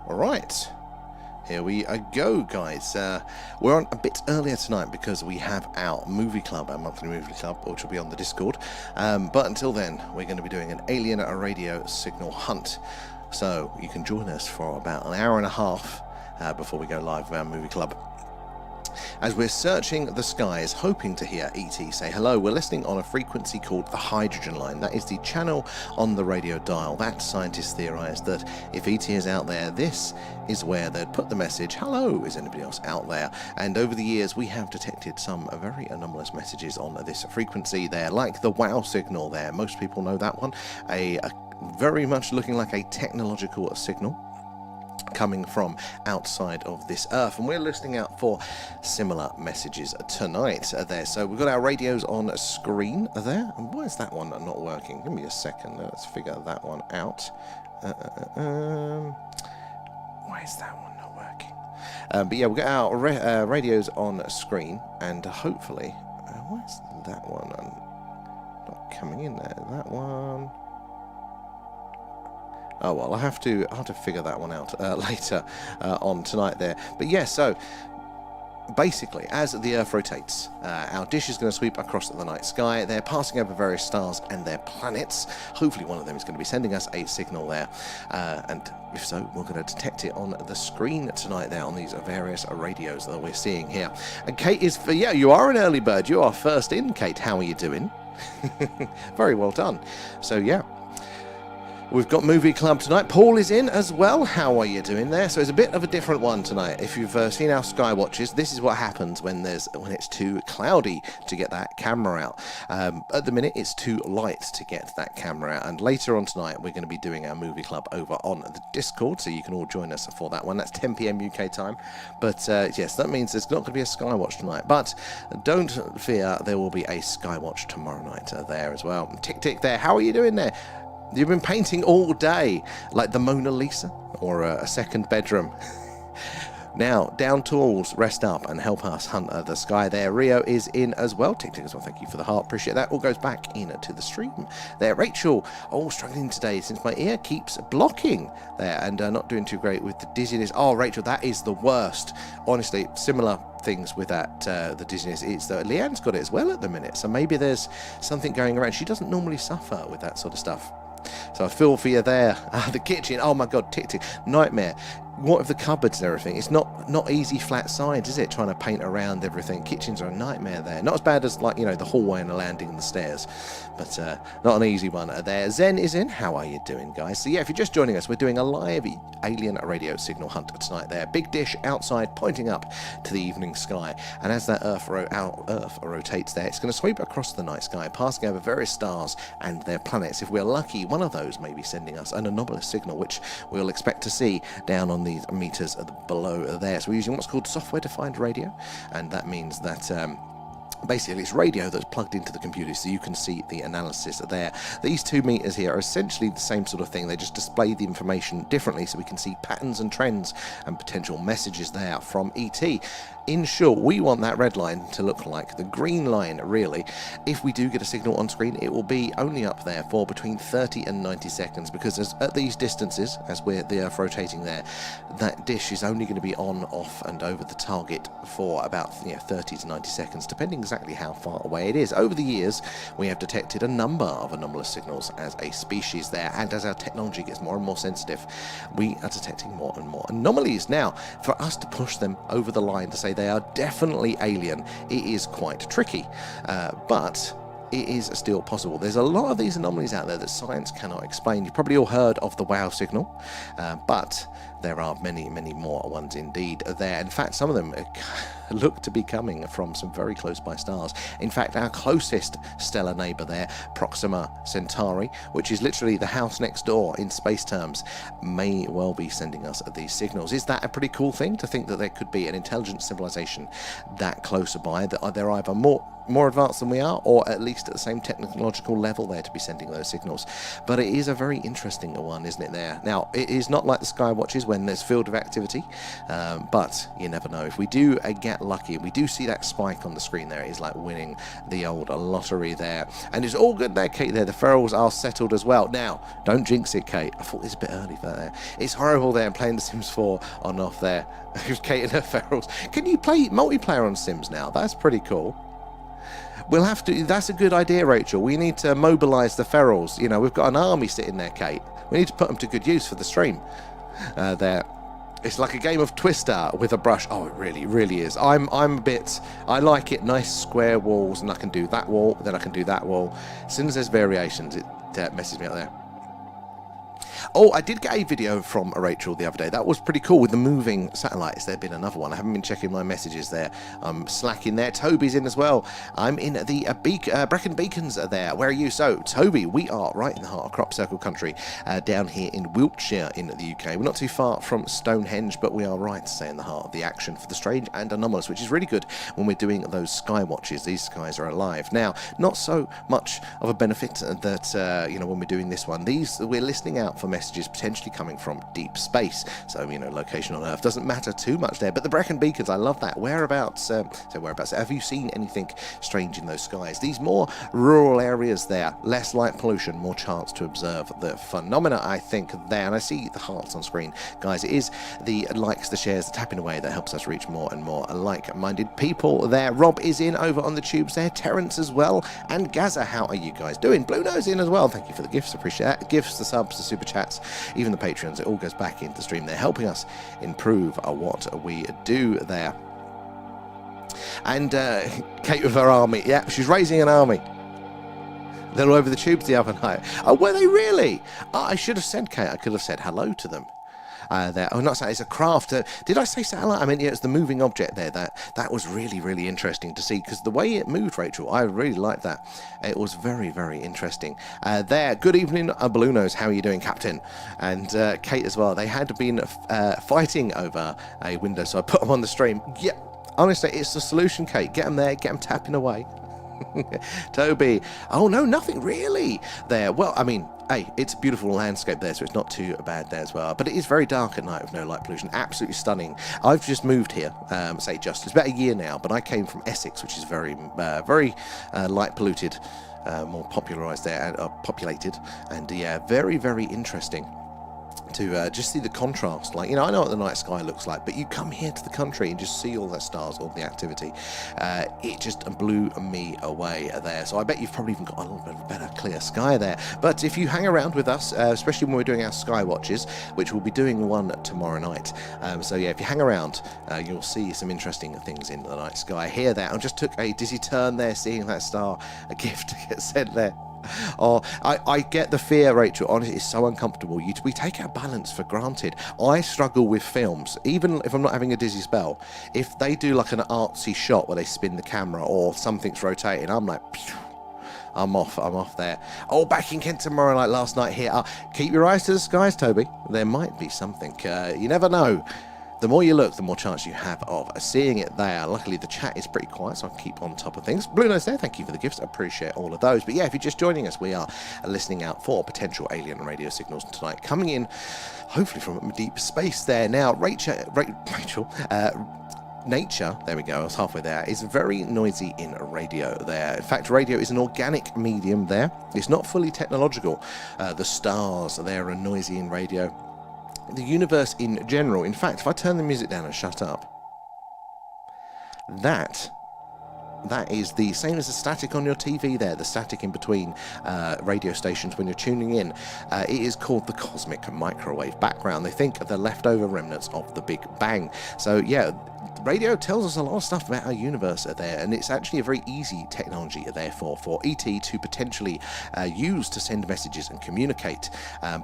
Right, here we go, guys. We're on a bit earlier tonight because we have our movie club, our monthly movie club, which will be on the Discord. But until then, we're going to be doing an alien radio signal hunt. So you can join us for about an hour and a half before we go live with our movie club. As we're searching the skies, hoping to hear ET say hello, we're listening on a frequency called the hydrogen line. That is the channel on the radio dial that scientists theorize that if ET is out there, this is where they'd put the message, hello, is anybody else out there? And over the years, we have detected some very anomalous messages on this frequency there, like the wow signal there. Most people know that one. A very much looking like a technological signal coming from outside of this earth, and we're listening out for similar messages tonight there. So we've got our radios on screen there, and why is that one not working? Give me a second, let's figure that one out. Why is that one not working? But yeah, we've got our radios on screen, and hopefully why is that one not coming in there? That one. Oh well, I'll have to figure that one out later on tonight there. But yeah, so basically, as the Earth rotates, our dish is going to sweep across the night sky. They're passing over various stars and their planets. Hopefully one of them is going to be sending us a signal there. And if so, we're going to detect it on the screen tonight there on these various radios that we're seeing here. And Kate is, yeah, you are an early bird. You are first in, Kate. How are you doing? Very well done. So yeah. We've got movie club tonight. Paul is in as well. How are you doing there? So it's a bit of a different one tonight. If you've seen our sky watches, this is what happens when it's too cloudy to get that camera out. At the minute, it's too light to get that camera out. And later on tonight, we're going to be doing our movie club over on the Discord, so you can all join us for that one. That's 10 p.m. UK time. But yes, that means there's not going to be a sky watch tonight. But don't fear, there will be a sky watch tomorrow night there as well. Tick tick there. How are you doing there? You've been painting all day, like the Mona Lisa or a second bedroom. Now, down tools, rest up and help us hunt the sky there. Rio is in as well. Tick tick as well. Thank you for the heart. Appreciate that. All goes back into the stream there. Rachel, struggling today since my ear keeps blocking there and not doing too great with the dizziness. Oh, Rachel, that is the worst. Honestly, similar things with that, the dizziness. It's that Leanne's got it as well at the minute. So maybe there's something going around. She doesn't normally suffer with that sort of stuff. So I feel for you there. The kitchen, oh my god, tick tick, nightmare. What of the cupboards and everything? It's not easy flat sides, is it? Trying to paint around everything. Kitchens are a nightmare there. Not as bad as, like, the hallway and the landing and the stairs, but not an easy one there. Zen is in. How are you doing, guys? So yeah, if you're just joining us, we're doing a live alien radio signal hunt tonight there. Big dish outside pointing up to the evening sky, and as that Earth rotates there, it's going to sweep across the night sky, passing over various stars and their planets. If we're lucky, one of those may be sending us an anomalous signal, which we'll expect to see down on these meters below there. So we're using what's called software-defined radio, and that means that basically it's radio that's plugged into the computer, so you can see the analysis there. These 2 meters here are essentially the same sort of thing. They just display the information differently, so we can see patterns and trends and potential messages there from ET. In short, we want that red line to look like the green line, really. If we do get a signal on screen, it will be only up there for between 30 and 90 seconds, because at these distances, as we're the Earth rotating there, that dish is only going to be on, off, and over the target for about 30 to 90 seconds, depending exactly how far away it is. Over the years, we have detected a number of anomalous signals as a species there, and as our technology gets more and more sensitive, we are detecting more and more anomalies. Now, for us to push them over the line to say they are definitely alien, it is quite tricky, but it is still possible. There's a lot of these anomalies out there that science cannot explain. You've probably all heard of the wow signal, but there are many, many more ones indeed there. In fact, some of them look to be coming from some very close by stars. In fact, our closest stellar neighbor there, Proxima Centauri, which is literally the house next door in space terms, may well be sending us these signals. Is that a pretty cool thing to think that there could be an intelligent civilization that closer by, that they're either more advanced than we are, or at least at the same technological level there to be sending those signals? But it is a very interesting one, isn't it there? Now, it is not like the sky watches when there's field of activity, but you never know. If we do get get lucky. We do see that spike on the screen there. It is like winning the old lottery there. And it's all good there, Kate, there. The ferals are settled as well. Now, don't jinx it, Kate. I thought it was a bit early for that there. It's horrible there playing The Sims 4 on off there. Kate and her ferals. Can you play multiplayer on Sims now? That's pretty cool. We'll have to. That's a good idea, Rachel. We need to mobilise the ferals. You know, we've got an army sitting there, Kate. We need to put them to good use for the stream. There. It's like a game of Twister with a brush. Oh, it really, really is. I'm a bit. I like it. Nice square walls, and I can do that wall. Then I can do that wall. As soon as there's variations, it messes me up there. Oh, I did get a video from Rachel the other day. That was pretty cool with the moving satellites. There'd been another one. I haven't been checking my messages there. I'm slacking there. Toby's in as well. I'm in the Brecon Beacons are there. Where are you? So, Toby, we are right in the heart of Crop Circle country, down here in Wiltshire in the UK. We're not too far from Stonehenge, but we are right to say in the heart of the action for the strange and anomalous, which is really good when we're doing those sky watches. These skies are alive. Now, not so much of a benefit that, you know, when we're doing this one. We're listening out for messages potentially coming from deep space, so you know, location on Earth doesn't matter too much there. But the Brecon Beacons, I love that. Whereabouts? Whereabouts? Have you seen anything strange in those skies? These more rural areas there, less light pollution, more chance to observe the phenomena. I think there, and I see the hearts on screen, guys. It is the likes, the shares, the tapping away that helps us reach more and more like-minded people. There, Rob is in over on the tubes there. Terrence as well, and Gaza. How are you guys doing? Blue Nose in as well. Thank you for the gifts. Appreciate that. Gifts, the subs, the super chats, even the Patreons. It all goes back into the stream. They're helping us improve what we do there. And Kate with her army. Yeah, she's raising an army. They're all over the tubes the other night. Oh, were they really? Oh, I should have said, Kate. I could have said hello to them. There. Oh, not saying it's a craft. Did I say satellite? I mean, yeah, it's the moving object there. That was really, really interesting to see, because the way it moved, Rachel, I really liked that. It was very, very interesting. There. Good evening, Blue Nose. How are you doing, Captain? And Kate as well. They had been fighting over a window, so I put them on the stream. Yeah, honestly, it's the solution, Kate. Get them there. Get them tapping away. Toby. Oh no, nothing really there. Well, I mean, hey, it's a beautiful landscape there, so it's not too bad there as well. But it is very dark at night with no light pollution. Absolutely stunning. I've just moved here, it's about a year now, but I came from Essex, which is very light polluted, more popularised there, and populated, and yeah, very, very interesting to just see the contrast. Like, you know, I know what the night sky looks like, but you come here to the country and just see all the stars, all the activity. It just blew me away there. So I bet you've probably even got a little bit of a better clear sky there. But if you hang around with us, especially when we're doing our sky watches, which we'll be doing one tomorrow night. So yeah, if you hang around, you'll see some interesting things in the night sky here there. I just took a dizzy turn there, seeing that star, a gift get sent there. Oh, I get the fear, Rachel. Honestly, it's so uncomfortable. We take our balance for granted. I struggle with films, even if I'm not having a dizzy spell. If they do like an artsy shot where they spin the camera or something's rotating, I'm like, pew, I'm off there. Oh, back in Kent tomorrow night, last night here. Keep your eyes to the skies, Toby. There might be something. You never know. The more you look, the more chance you have of seeing it there. Luckily, the chat is pretty quiet, so I can keep on top of things. Blue Nose there, thank you for the gifts. I appreciate all of those. But yeah, if you're just joining us, we are listening out for potential alien radio signals tonight, coming in, hopefully from deep space there. Now, Rachel, nature, there we go, I was halfway there, is very noisy in radio there. In fact, radio is an organic medium there. It's not fully technological. The stars there are noisy in radio. The universe in general. In fact, if I turn the music down and shut up, that is the same as the static on your TV there, the static in between radio stations when you're tuning in. It is called the cosmic microwave background. They think of the leftover remnants of the Big Bang. So yeah, radio tells us a lot of stuff about our universe there, and it's actually a very easy technology, therefore, for ET to potentially use to send messages and communicate.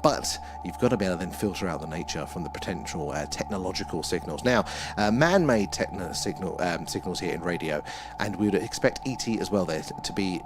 But you've got to be able to then filter out the nature from the potential technological signals. Now, man-made signals here in radio, and we would expect ET as well there to be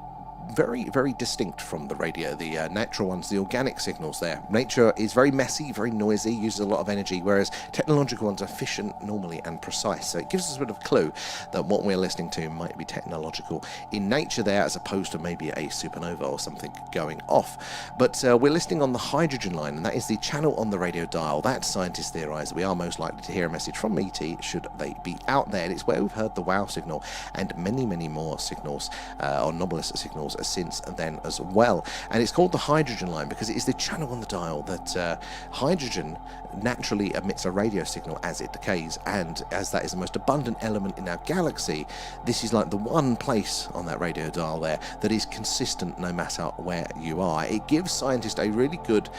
very, very distinct from the radio, the natural ones, the organic signals there. Nature is very messy, very noisy, uses a lot of energy, whereas technological ones are efficient normally and precise. So it gives us a bit of a clue that what we're listening to might be technological in nature there, as opposed to maybe a supernova or something going off. But we're listening on the hydrogen line, and that is the channel on the radio dial that scientists theorize that we are most likely to hear a message from ET should they be out there. And it's where we've heard the WOW signal and many, many more signals, or anomalous signals, since then as well. And it's called the hydrogen line because it is the channel on the dial that hydrogen naturally emits a radio signal as it decays, and as that is the most abundant element in our galaxy, this is like the one place on that radio dial there that is consistent no matter where you are. It gives scientists a really good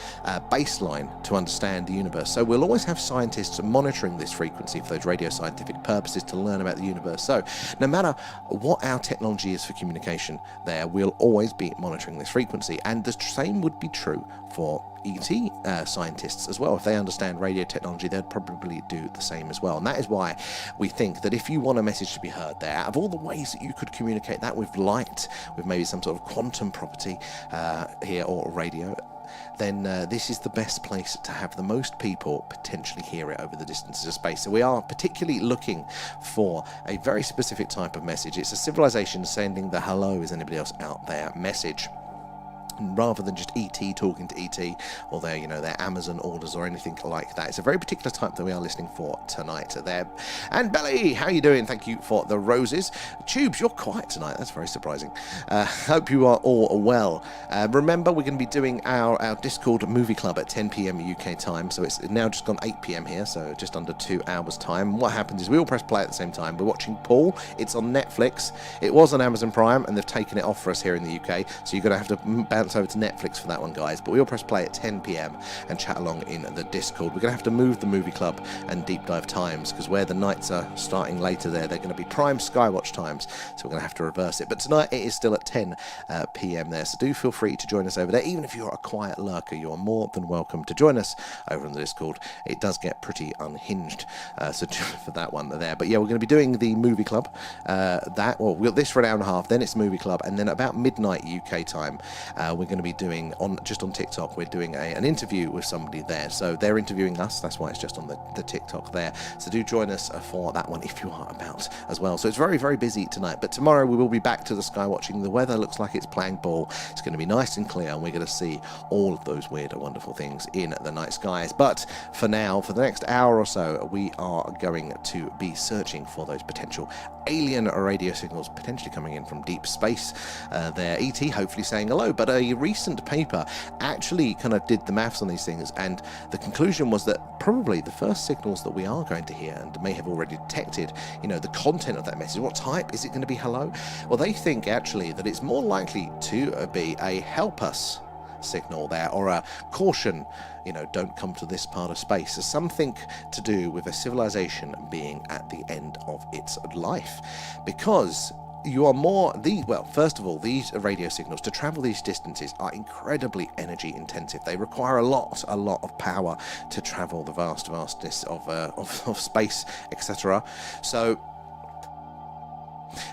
baseline to understand the universe. So we'll always have scientists monitoring this frequency for those radio scientific purposes to learn about the universe. So no matter what our technology is for communication there, we'll always be monitoring this frequency, and the same would be true for ET scientists as well. If they understand radio technology, they'd probably do the same as well. And that is why we think that if you want a message to be heard there, out of all the ways that you could communicate that with light, with maybe some sort of quantum property here, or radio, then this is the best place to have the most people potentially hear it over the distances of space. So we are particularly looking for a very specific type of message. It's a civilization sending the hello, is anybody else out there message, rather than just ET talking to ET or their, their Amazon orders or anything like that. It's a very particular type that we are listening for tonight there. And Belly, how you doing? Thank you for the roses. Tubes, you're quiet tonight. That's very surprising. Hope you are all well. Remember, we're going to be doing our Discord movie club at 10 p.m. UK time. So it's now just gone 8 p.m. here, so just under 2 hours time. What happens is we all press play at the same time. We're watching Paul. It's on Netflix. It was on Amazon Prime, and they've taken it off for us here in the UK. So you're going to have to bounce over to Netflix for that one, guys. But we all press play at 10 p.m. and chat along in the Discord. We're going to have to move the movie club and deep dive times, because where the nights are starting later there, they're going to be prime Skywatch times, so we're going to have to reverse it. But tonight it is still at 10 p.m. there, so do feel free to join us over there. Even if you're a quiet lurker, you are more than welcome to join us over on the Discord. It does get pretty unhinged, so for that one there. But yeah, we're going to be doing the movie club, we'll this for an hour and a half, then it's movie club, and then about midnight UK time, we're going to be doing on TikTok, we're doing an interview with somebody there. So they're interviewing us, that's why it's just on the TikTok there. So do join us for that one if you are about as well. So it's very, very busy tonight, but tomorrow we will be back to the sky watching. The weather looks like it's playing ball. It's going to be nice and clear, and we're going to see all of those weird and wonderful things in the night skies. But for now, for the next hour or so, we are going to be searching for those potential alien radio signals potentially coming in from deep space. There, ET hopefully saying hello. But a recent paper actually kind of did the maths on these things, and the conclusion was that probably the first signals that we are going to hear and may have already detected, the content of that message, what type is it going to be? Hello? Well, they think actually that it's more likely to be a help us signal there, or a caution, don't come to this part of space. So something to do with a civilization being at the end of its life, because you are first of all, these radio signals, to travel these distances, are incredibly energy intensive. They require a lot of power to travel the vastness of space, etc. So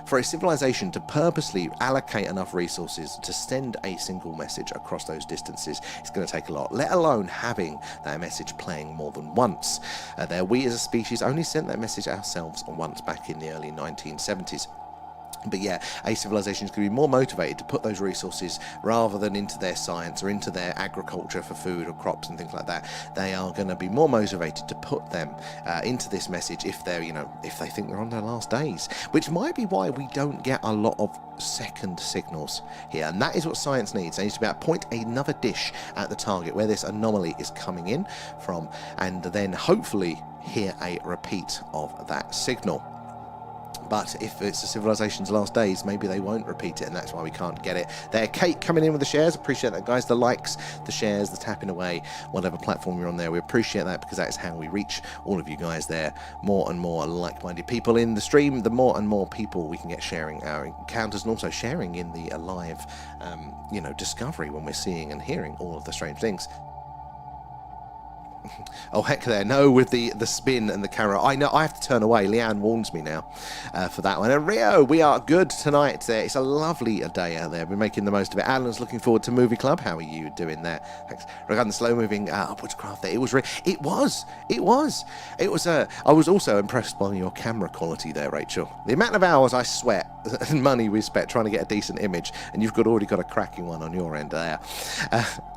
for a civilization to purposely allocate enough resources to send a single message across those distances, it's going to take a lot, let alone having that message playing more than once. We as a species only sent that message ourselves once back in the early 1970s. But yeah, a civilization is going to be more motivated to put those resources, rather than into their science or into their agriculture for food or crops and things like that. They are going to be more motivated to put them into this message if they're, if they think they're on their last days, which might be why we don't get a lot of second signals here. And that is what science needs. They need to be able to point another dish at the target where this anomaly is coming in from, and then hopefully hear a repeat of that signal. But if it's a civilization's last days, maybe they won't repeat it, and that's why we can't get it. There, Kate coming in with the shares. Appreciate that, guys. The likes, the shares, the tapping away, whatever platform you're on there. We appreciate that, because that is how we reach all of you guys there. More and more like-minded people in the stream, the more and more people we can get sharing our encounters, and also sharing in the live, discovery when we're seeing and hearing all of the strange things. Oh, heck there. No, with the spin and the camera. I know I have to turn away. Leanne warns me now for that one. And Rio, we are good tonight there. It's a lovely day out there. We're making the most of it. Alan's looking forward to Movie Club. How are you doing there? Thanks. Regarding the slow-moving upwards craft there, it was. I was also impressed by your camera quality there, Rachel. The amount of hours I sweat and money we spent trying to get a decent image, and you've already got a cracking one on your end there.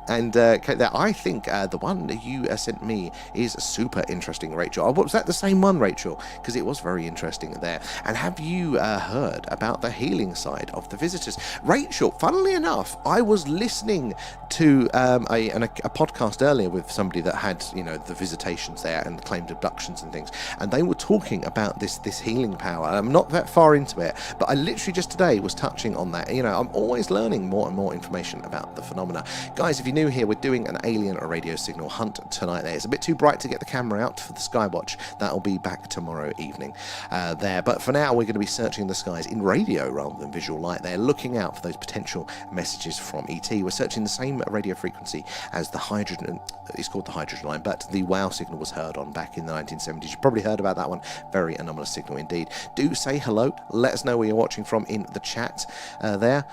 I think the one that you sent me is super interesting, Rachel. Oh, was that the same one, Rachel? Because it was very interesting there. And have you heard about the healing side of the visitors? Rachel, funnily enough, I was listening to a podcast earlier with somebody that had, the visitations there and claimed abductions and things, and they were talking about this healing power. I'm not that far into it, but I literally just today was touching on that. I'm always learning more and more information about the phenomena. Guys, if you're new here, we're doing an alien radio signal hunt tonight there. It's a bit too bright to get the camera out for the skywatch. That'll be back tomorrow evening there. But for now, we're going to be searching the skies in radio rather than visual light there, looking out for those potential messages from ET. We're searching the same radio frequency as the hydrogen, it's called the hydrogen line, but the WOW signal was heard on back in the 1970s. You probably heard about that one. Very anomalous signal indeed. Do say hello. Let us know where you're watching from in the chat there.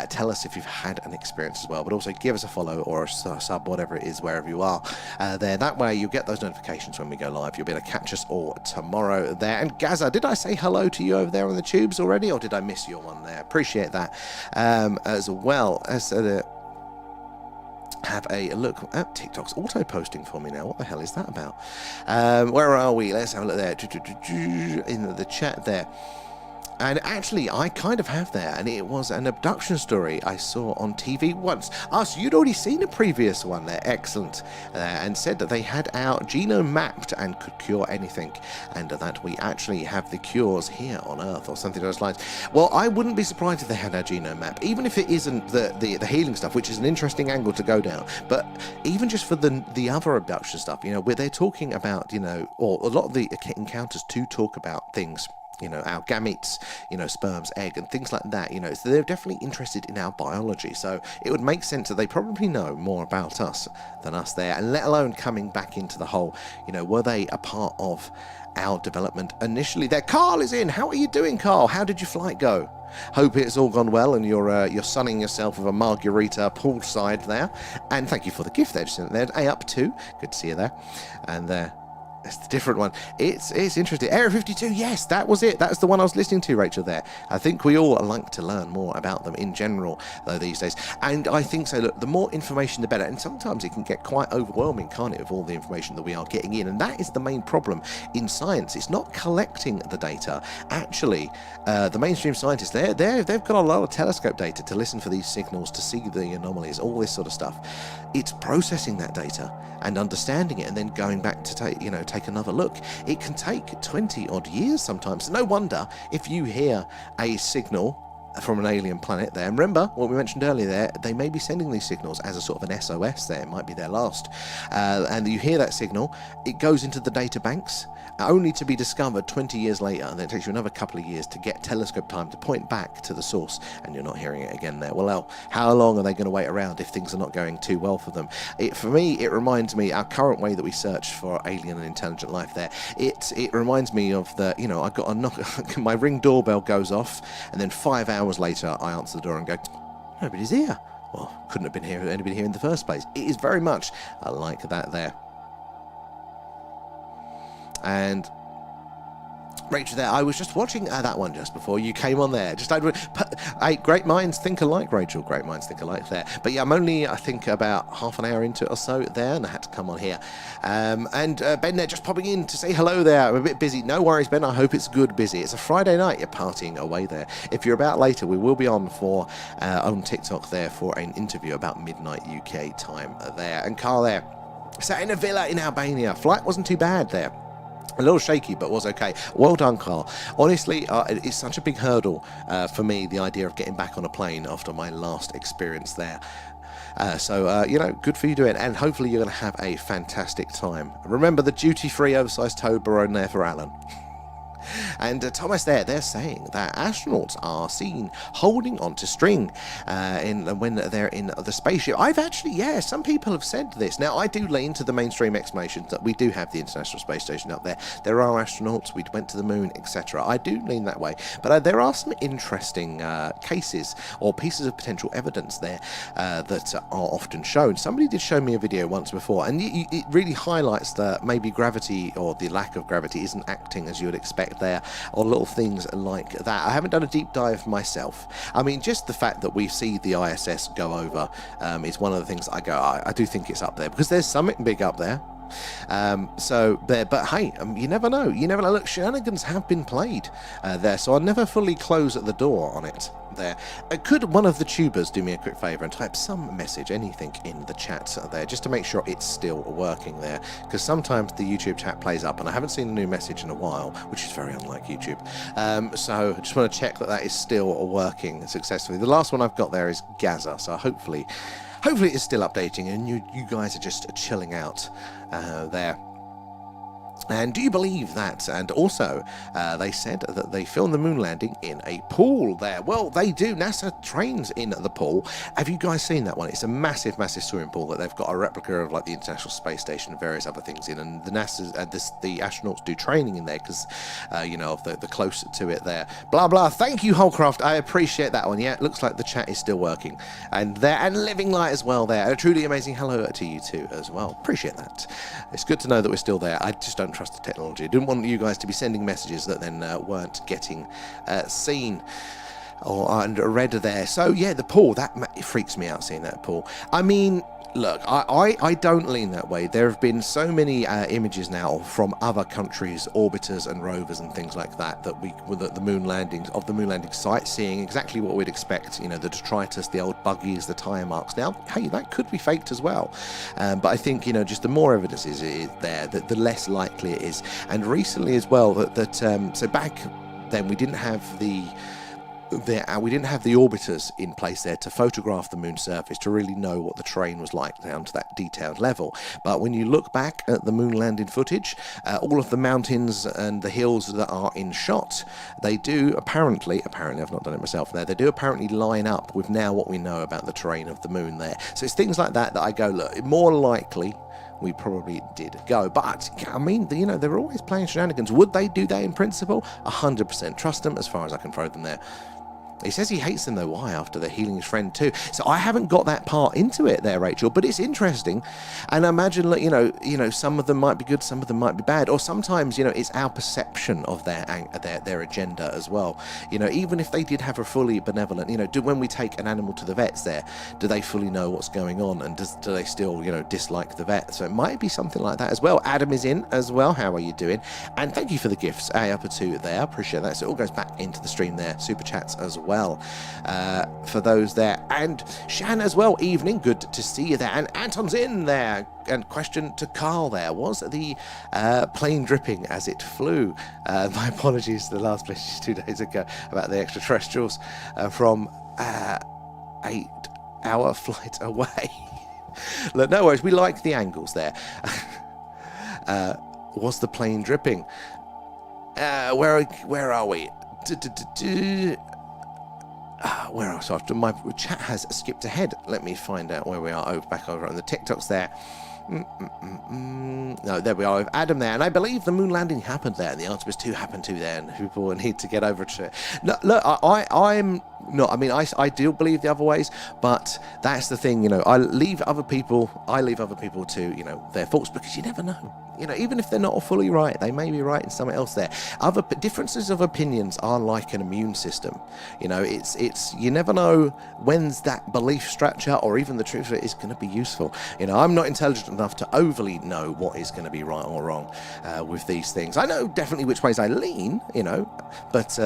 Tell us if you've had an experience as well, but also give us a follow or a sub, whatever it is, wherever you are there. That way you'll get those notifications when we go live. You'll be able to catch us all tomorrow there. And Gaza, did I say hello to you over there on the tubes already, or did I miss your one there? Appreciate that as well as have a look at TikTok's auto posting for me now. What the hell is that about? Where are we? Let's have a look there in the chat there. And actually, I kind of have there, and it was an abduction story I saw on TV once. So you'd already seen a previous one there, excellent, and said that they had our genome mapped and could cure anything, and that we actually have the cures here on Earth, or something along those lines. Well, I wouldn't be surprised if they had our genome map, even if it isn't the healing stuff, which is an interesting angle to go down, but even just for the other abduction stuff, where they're talking about, or a lot of the encounters to talk about things, our gametes, sperms, egg, and things like that, so they're definitely interested in our biology. So it would make sense that they probably know more about us than us there, and let alone coming back into the whole, were they a part of our development initially there? Carl is in. How are you doing, Carl? How did your flight go? Hope it's all gone well and you're sunning yourself with a margarita poolside there. And thank you for the gift there, just there. A up 2. Good to see you there. And it's the different one. It's interesting. Area 52, yes, that was it. That's the one I was listening to, Rachel, there. I think we all like to learn more about them in general, though, these days. And I think so, look, the more information, the better. And sometimes it can get quite overwhelming, can't it, with all the information that we are getting in. And that is the main problem in science. It's not collecting the data. Actually, the mainstream scientists, they've got a lot of telescope data to listen for these signals, to see the anomalies, all this sort of stuff. It's processing that data and understanding it and then going back to take another look. It can take 20 odd years sometimes. No wonder if you hear a signal from an alien planet there, and remember what we mentioned earlier there, they may be sending these signals as a sort of an SOS there, it might be their last, and you hear that signal, it goes into the data banks only to be discovered 20 years later, and then it takes you another couple of years to get telescope time to point back to the source, and you're not hearing it again there. Well, how long are they going to wait around if things are not going too well for them? For me, it reminds me, our current way that we search for alien and intelligent life there, it reminds me of the, I got a knock, my Ring doorbell goes off, and then 5 hours later I answer the door and go, nobody's here. Well, couldn't have been here, anybody here in the first place. It is very much like that there. And Rachel there, I was just watching that one just before you came on there. Great minds think alike, Rachel. Great minds think alike there. But yeah, I'm only, I think, about half an hour into it or so there, and I had to come on here. And Ben there just popping in to say hello there. I'm a bit busy. No worries, Ben. I hope it's good busy. It's a Friday night. You're partying away there. If you're about later, we will be on TikTok there for an interview about midnight UK time there. And Carl there, sat in a villa in Albania. Flight wasn't too bad there. A little shaky, but was okay. Well done, Carl. Honestly, it's such a big hurdle for me, the idea of getting back on a plane after my last experience there. So, good for you doing it, and hopefully you're going to have a fantastic time. Remember the duty-free oversized Toblerone there for Alan. And Thomas they're saying that astronauts are seen holding onto string when they're in the spaceship. I've actually, some people have said this. Now, I do lean to the mainstream explanations that we do have the International Space Station up there. There are astronauts, we went to the moon, etc. I do lean that way. But there are some interesting cases or pieces of potential evidence there that are often shown. Somebody did show me a video once before, and it really highlights that maybe gravity or the lack of gravity isn't acting as you would expect there, or little things like that. I haven't done a deep dive myself. I mean, just the fact that we see the ISS go over is one of the things I go, I do think it's up there, because there's something big up there. But hey, you never know. Look, shenanigans have been played there, so I'll never fully close the door on it there. Could one of the tubers do me a quick favour and type some message, anything, in the chat there, just to make sure it's still working there, because sometimes the YouTube chat plays up and I haven't seen a new message in a while, which is very unlike YouTube. So I just want to check that is still working successfully. The last one I've got there is Gaza, so hopefully it's still updating and you guys are just chilling out there. And do you believe that? And also, they said that they filmed the moon landing in a pool there. Well, they do. NASA trains in the pool. Have you guys seen that one? It's a massive, massive swimming pool that they've got a replica of, like the International Space Station and various other things in. And the the astronauts do training in there because, of the closer to it there. Blah, blah. Thank you, Holcroft. I appreciate that one. Yeah, it looks like the chat is still working. And Living Light as well there. A truly amazing hello to you too as well. Appreciate that. It's good to know that we're still there. I just don't trust the technology. I didn't want you guys to be sending messages that then weren't getting seen and read there. So yeah, the pool, it freaks me out seeing that pool. I mean, look, I don't lean that way. There have been so many images now from other countries, orbiters and rovers and things like that, the moon landing site, seeing exactly what we'd expect, the detritus, the old buggies, the tire marks. Now, hey, that could be faked as well. But I think, just the more evidence is there, the less likely it is. And recently as well, so back then we didn't have the orbiters in place there to photograph the moon's surface to really know what the terrain was like down to that detailed level. But when you look back at the moon landing footage, all of the mountains and the hills that are in shot, they do apparently I've not done it myself there, they do apparently line up with now what we know about the terrain of the moon there. So it's things like that I go, look, more likely we probably did go. But, I mean, they're always playing shenanigans. Would they do that in principle? 100%. Trust them as far as I can throw them there. He says he hates them though. Why? After they're healing his friend too. So I haven't got that part into it there, Rachel, but it's interesting. And I imagine, some of them might be good, some of them might be bad, or sometimes, it's our perception of their agenda as well. Even if they did have a fully benevolent, when we take an animal to the vets there, do they fully know what's going on, and do they still, dislike the vet? So it might be something like that as well. Adam is in as well. How are you doing? And thank you for the gifts, A-up-a-2 there. I appreciate that. So it all goes back into the stream there. Super chats as well for those there. And Shan as well, evening, good to see you there. And Anton's in there. And question to Carl there, was the plane dripping as it flew? My apologies to the last message 2 days ago about the extraterrestrials from 8-hour flight away. Look, no worries, we like the angles there. Was the plane dripping? Where are we? Where else? After my chat has skipped ahead. Let me find out where we are. Back over on the TikToks there. No, there we are with Adam there, and I believe the moon landing happened there, and the Artemis 2 happened too there, and people need to get over to it. No, look, I'm not. I mean, I do believe the other ways, but that's the thing. I leave other people to their thoughts, because you never know. Even if they're not fully right, they may be right in something else there. Other differences of opinions are like an immune system. It's you never know when's that belief structure or even the truth of it is going to be useful. I'm not intelligent enough to overly know what is going to be right or wrong with these things. I know definitely which ways I lean, but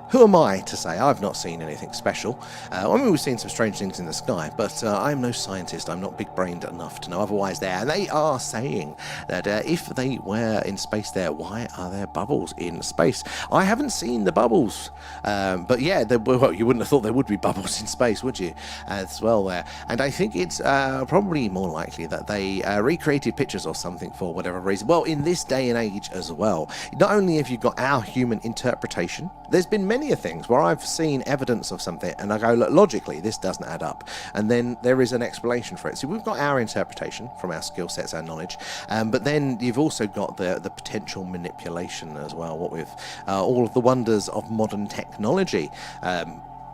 who am I to say? I've not seen anything anything special. I mean, we've seen some strange things in the sky, but I'm no scientist. I'm not big-brained enough to know otherwise there. And they are saying that if they were in space there, why are there bubbles in space? I haven't seen the bubbles, but yeah, well, you wouldn't have thought there would be bubbles in space, would you? As well there. And I think it's probably more likely that they recreated pictures or something for whatever reason. Well, in this day and age as well, not only have you got our human interpretation, there's been many things where I've seen evidence of something and I go, look, logically this doesn't add up, and then there is an explanation for it. So we've got our interpretation from our skill sets, our knowledge, but then you've also got the potential manipulation as well, what with all of the wonders of modern technology.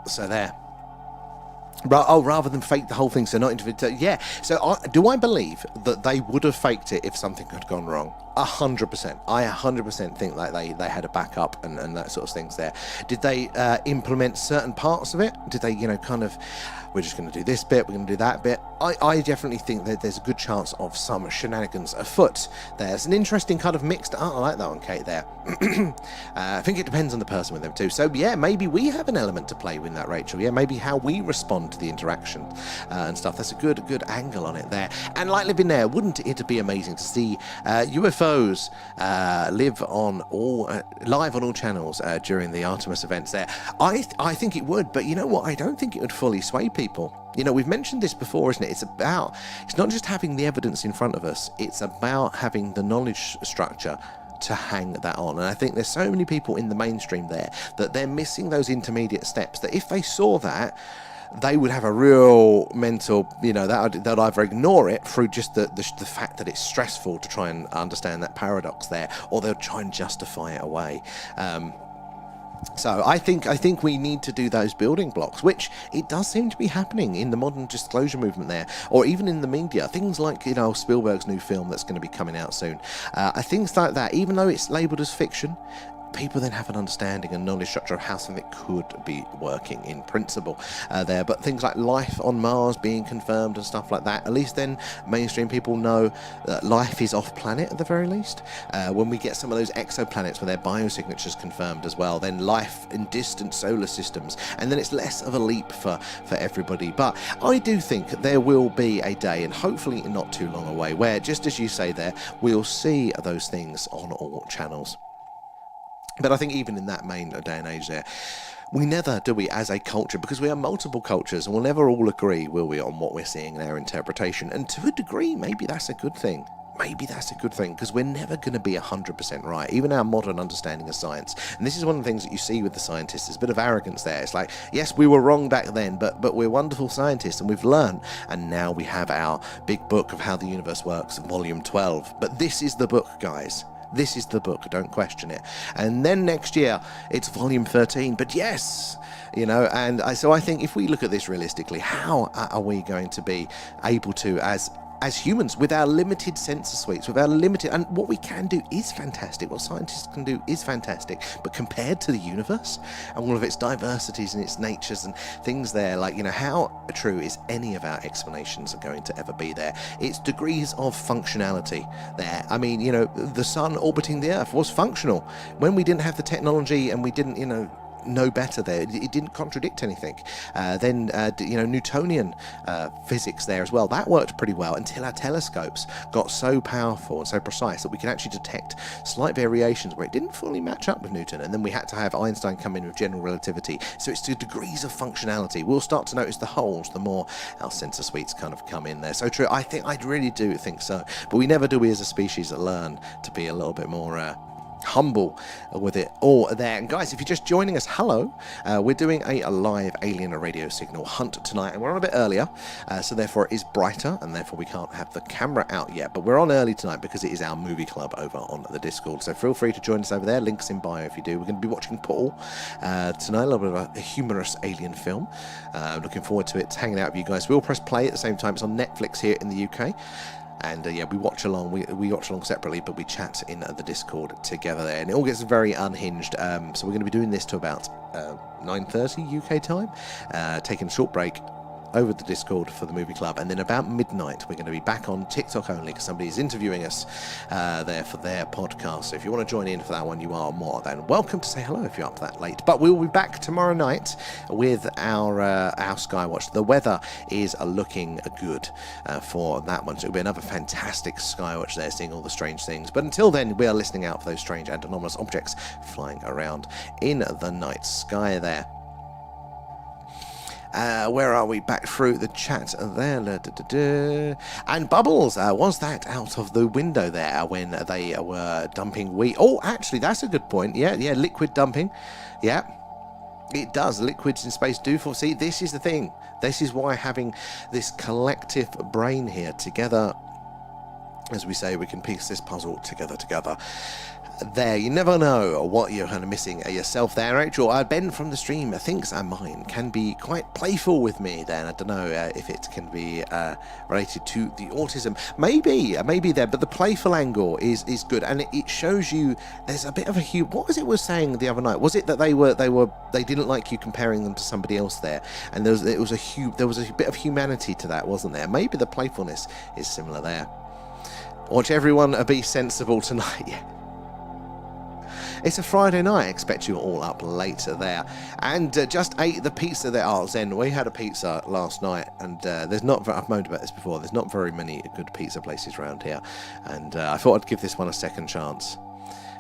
So there. Rather than fake the whole thing, so not into yeah. So do I believe that they would have faked it if something had gone wrong? 100%. I 100% think that they had a backup and that sort of things there. Did they implement certain parts of it? Did they, kind of, we're just going to do this bit, we're going to do that bit? I definitely think that there's a good chance of some shenanigans afoot there. It's an interesting kind of mixed, I like that one, Kate, there. I think it depends on the person with them too. So yeah, maybe we have an element to play with that, Rachel. Yeah, maybe how we respond to the interaction and stuff. That's a good angle on it there. And like living there, wouldn't it be amazing to see UFOs live on live on all channels during the Artemis events there? I think it would, but you know what? I don't think it would fully sway people. We've mentioned this before, isn't it? It's not just having the evidence in front of us, it's about having the knowledge structure to hang that on. And I think there's so many people in the mainstream there that they're missing those intermediate steps, that if they saw that, they would have a real mental, they'd either ignore it through just the fact that it's stressful to try and understand that paradox there, or they'll try and justify it away. So I think we need to do those building blocks, which it does seem to be happening in the modern disclosure movement there, or even in the media. Things like, Spielberg's new film that's going to be coming out soon. Things like that, even though it's labelled as fiction, people then have an understanding and knowledge structure of how something could be working in principle there. But things like life on Mars being confirmed and stuff like that, at least then mainstream people know that life is off planet at the very least. When we get some of those exoplanets with their biosignatures confirmed as well, then life in distant solar systems, and then it's less of a leap for everybody. But I do think there will be a day, and hopefully not too long away, where, just as you say there, we'll see those things on all channels. But I think even in that main day and age there, we never, do we, as a culture, because we are multiple cultures, and we'll never all agree, will we, on what we're seeing in our interpretation. And to a degree, maybe that's a good thing. Maybe that's a good thing, because we're never going to be 100% right, even our modern understanding of science. And this is one of the things that you see with the scientists. There's a bit of arrogance there. It's like, yes, we were wrong back then, but we're wonderful scientists, and we've learned. And now we have our big book of how the universe works, volume 12. But this is the book, guys. This is the book, don't question it. And then next year, it's volume 13. But yes, and so I think if we look at this realistically, how are we going to be able to, as humans, with our limited sensor suites, with our limited, and what we can do is fantastic, what scientists can do is fantastic, but compared to the universe and all of its diversities and its natures and things there, like, how true is any of our explanations are going to ever be there? It's degrees of functionality there. I mean, the sun orbiting the Earth was functional. When we didn't have the technology and we didn't, know better there, it didn't contradict anything. Then Newtonian physics there as well, that worked pretty well until our telescopes got so powerful and so precise that we could actually detect slight variations where it didn't fully match up with Newton, and then we had to have Einstein come in with general relativity. So it's the degrees of functionality. We'll start to notice the holes the more our sensor suites kind of come in there. So true, I really do think so, but we never do, we as a species, that learn to be a little bit more humble with it all there. And guys, if you're just joining us, hello, we're doing a live alien radio signal hunt tonight, and we're on a bit earlier, so therefore it is brighter, and therefore we can't have the camera out yet, but we're on early tonight because it is our movie club over on the Discord. So feel free to join us over there, links in bio if you do. We're going to be watching Paul tonight, a little bit of a humorous alien film. Looking forward to it, hanging out with you guys. We'll press play at the same time. It's on Netflix here in the UK. And we watch along. We watch along separately, but we chat in the Discord together there, and it all gets very unhinged. So we're going to be doing this to about 9:30 UK time, taking a short break, over the Discord for the movie club, and then about midnight we're going to be back on TikTok only because somebody is interviewing us there for their podcast. So if you want to join in for that one, you are more than welcome to say hello if you're up that late. But we will be back tomorrow night with our Skywatch. The weather is looking good for that one, so it'll be another fantastic Skywatch there, seeing all the strange things. But until then, we are listening out for those strange and anomalous objects flying around in the night sky there. Where are we? Back through the chat there. And Bubbles, was that out of the window there when they were dumping wheat? Oh, actually, that's a good point. Yeah, liquid dumping. Yeah, it does. Liquids in space do fall. See, this is the thing. This is why having this collective brain here together, as we say, we can piece this puzzle together. There, you never know what you're kind of missing yourself there. Rachel, Ben from the stream thinks mine can be quite playful with me then. I don't know if it can be related to the autism. Maybe there, but the playful angle is good, and it shows you there's a bit of a what was it was saying the other night? Was it that they didn't like you comparing them to somebody else there, and there was a bit of humanity to that, wasn't there? Maybe the playfulness is similar there. Watch everyone be sensible tonight. Yeah. It's a Friday night. I expect you all up later there. And just ate the pizza there. Oh, Zen, we had a pizza last night, and I've moaned about this before, there's not very many good pizza places around here. And I thought I'd give this one a second chance.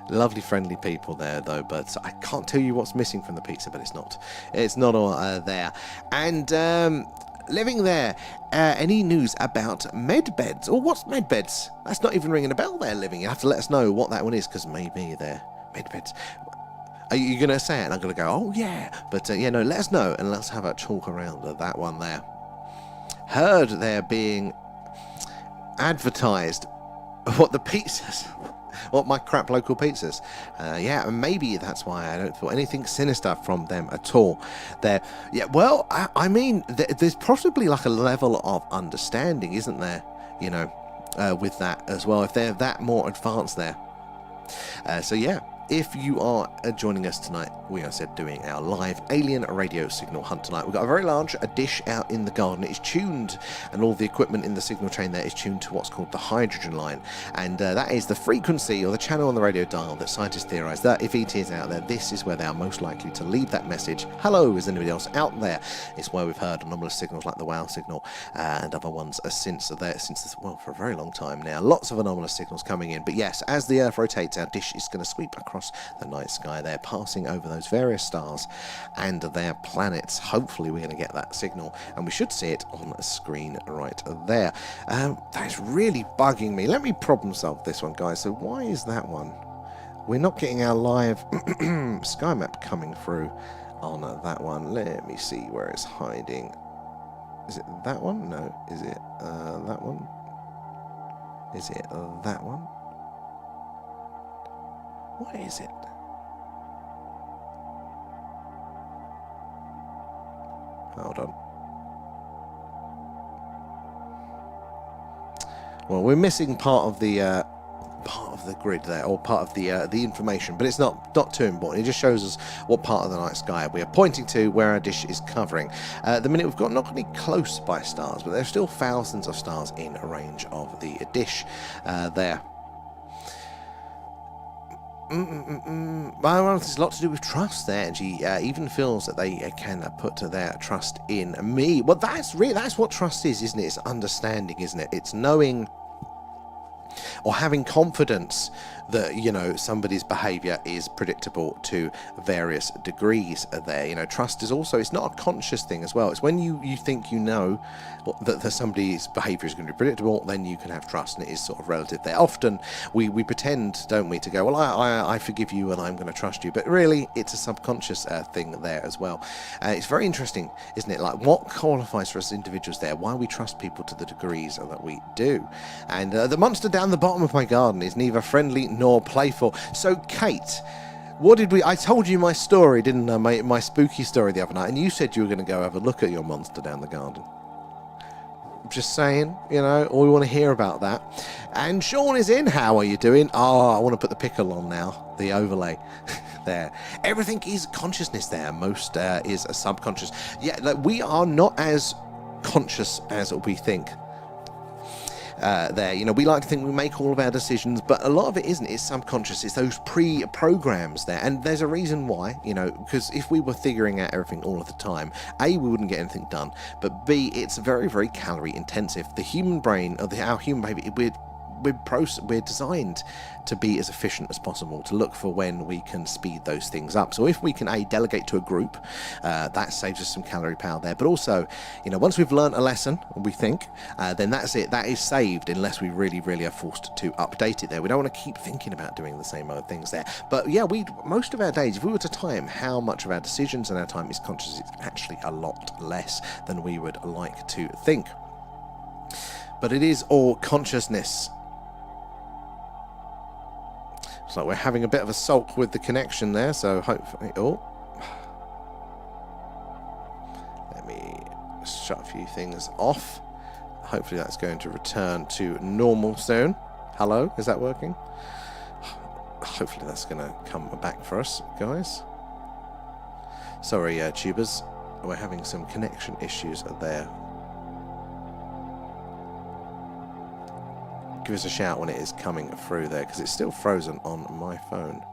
Lovely, friendly people there, though, but I can't tell you what's missing from the pizza, but it's not all there. And living there, any news about med beds? Or what's med beds? That's not even ringing a bell there, living. You have to let us know what that one is, because maybe they're med beds. Are you going to say it? And I'm going to go, oh yeah. But no, let us know, and let's have a talk around that one there. Heard they're being advertised what the pizzas, what my crap local pizzas. Maybe that's why I don't feel anything sinister from them at all. There, yeah. Well, I mean, there's possibly like a level of understanding, isn't there? With that as well, if they're that more advanced there. If you are joining us tonight, we are doing our live alien radio signal hunt tonight. We've got a very large dish out in the garden. It is tuned, and all the equipment in the signal chain there is tuned to what's called the hydrogen line. And that is the frequency or the channel on the radio dial that scientists theorise that if ET is out there, this is where they are most likely to leave that message. Hello, is anybody else out there? It's where we've heard anomalous signals like the WOW signal and other ones for a very long time now. Lots of anomalous signals coming in. But yes, as the Earth rotates, our dish is going to sweep across the night sky there, passing over those various stars and their planets. Hopefully we're going to get that signal, and we should see it on a screen right there. That's really bugging me. Let me problem solve this one, guys. So why is that one? We're not getting our live sky map coming through on that one. Let me see where it's hiding. Is it that one? No. Is it that one? Is it that one? What is it? Hold on. Well, we're missing part of the grid there, or part of the information, but it's not too important. It just shows us what part of the night sky we are pointing to, where our dish is covering. At the minute, we've got not only close by stars, but there's still thousands of stars in range of the dish there. Well, there's a lot to do with trust there, and she even feels that they can put their trust in me. Well, that's what trust is, isn't it? It's understanding, isn't it? It's knowing or having confidence that, somebody's behaviour is predictable to various degrees there. Trust is also, it's not a conscious thing as well. It's when you think that somebody's behaviour is going to be predictable, then you can have trust, and it is sort of relative there. Often we pretend, don't we, to go, well, I forgive you and I'm going to trust you, but really it's a subconscious thing there as well. It's very interesting, isn't it? Like, what qualifies for us individuals there? Why we trust people to the degrees that we do. And the monster down the bottom of my garden is neither friendly nor playful. So, Kate, I told you my story, didn't I? My spooky story the other night, and you said you were going to go have a look at your monster down the garden. Just saying, all we want to hear about that. And Sean is in. How are you doing? Oh, I want to put the pickle on now, the overlay there. Everything is consciousness there. Most is a subconscious. Yeah, we are not as conscious as we think. There, you know, we like to think we make all of our decisions, but a lot of it isn't. It's subconscious. It's those pre-programs there, and there's a reason why, you know, because if we were figuring out everything all of the time, A, we wouldn't get anything done, but B, it's very, very calorie intensive. The human brain, or our human baby, we're designed to be as efficient as possible, to look for when we can speed those things up. So if we can delegate to a group, that saves us some calorie power there. But also, you know, once we've learned a lesson, we think, then that's it. That is saved, unless we really are forced to update it there. We don't want to keep thinking about doing the same old things there. But yeah, most of our days, if we were to time how much of our decisions and our time is conscious, it's actually a lot less than we would like to think. But it is all consciousness. It's like we're having a bit of a sulk with the connection there, so hopefully... Oh. Let me shut a few things off. Hopefully that's going to return to normal soon. Hello, is that working? Hopefully that's going to come back for us, guys. Sorry, tubers. We're having some connection issues there. Give us a shout when it is coming through there, because it's still frozen on my phone,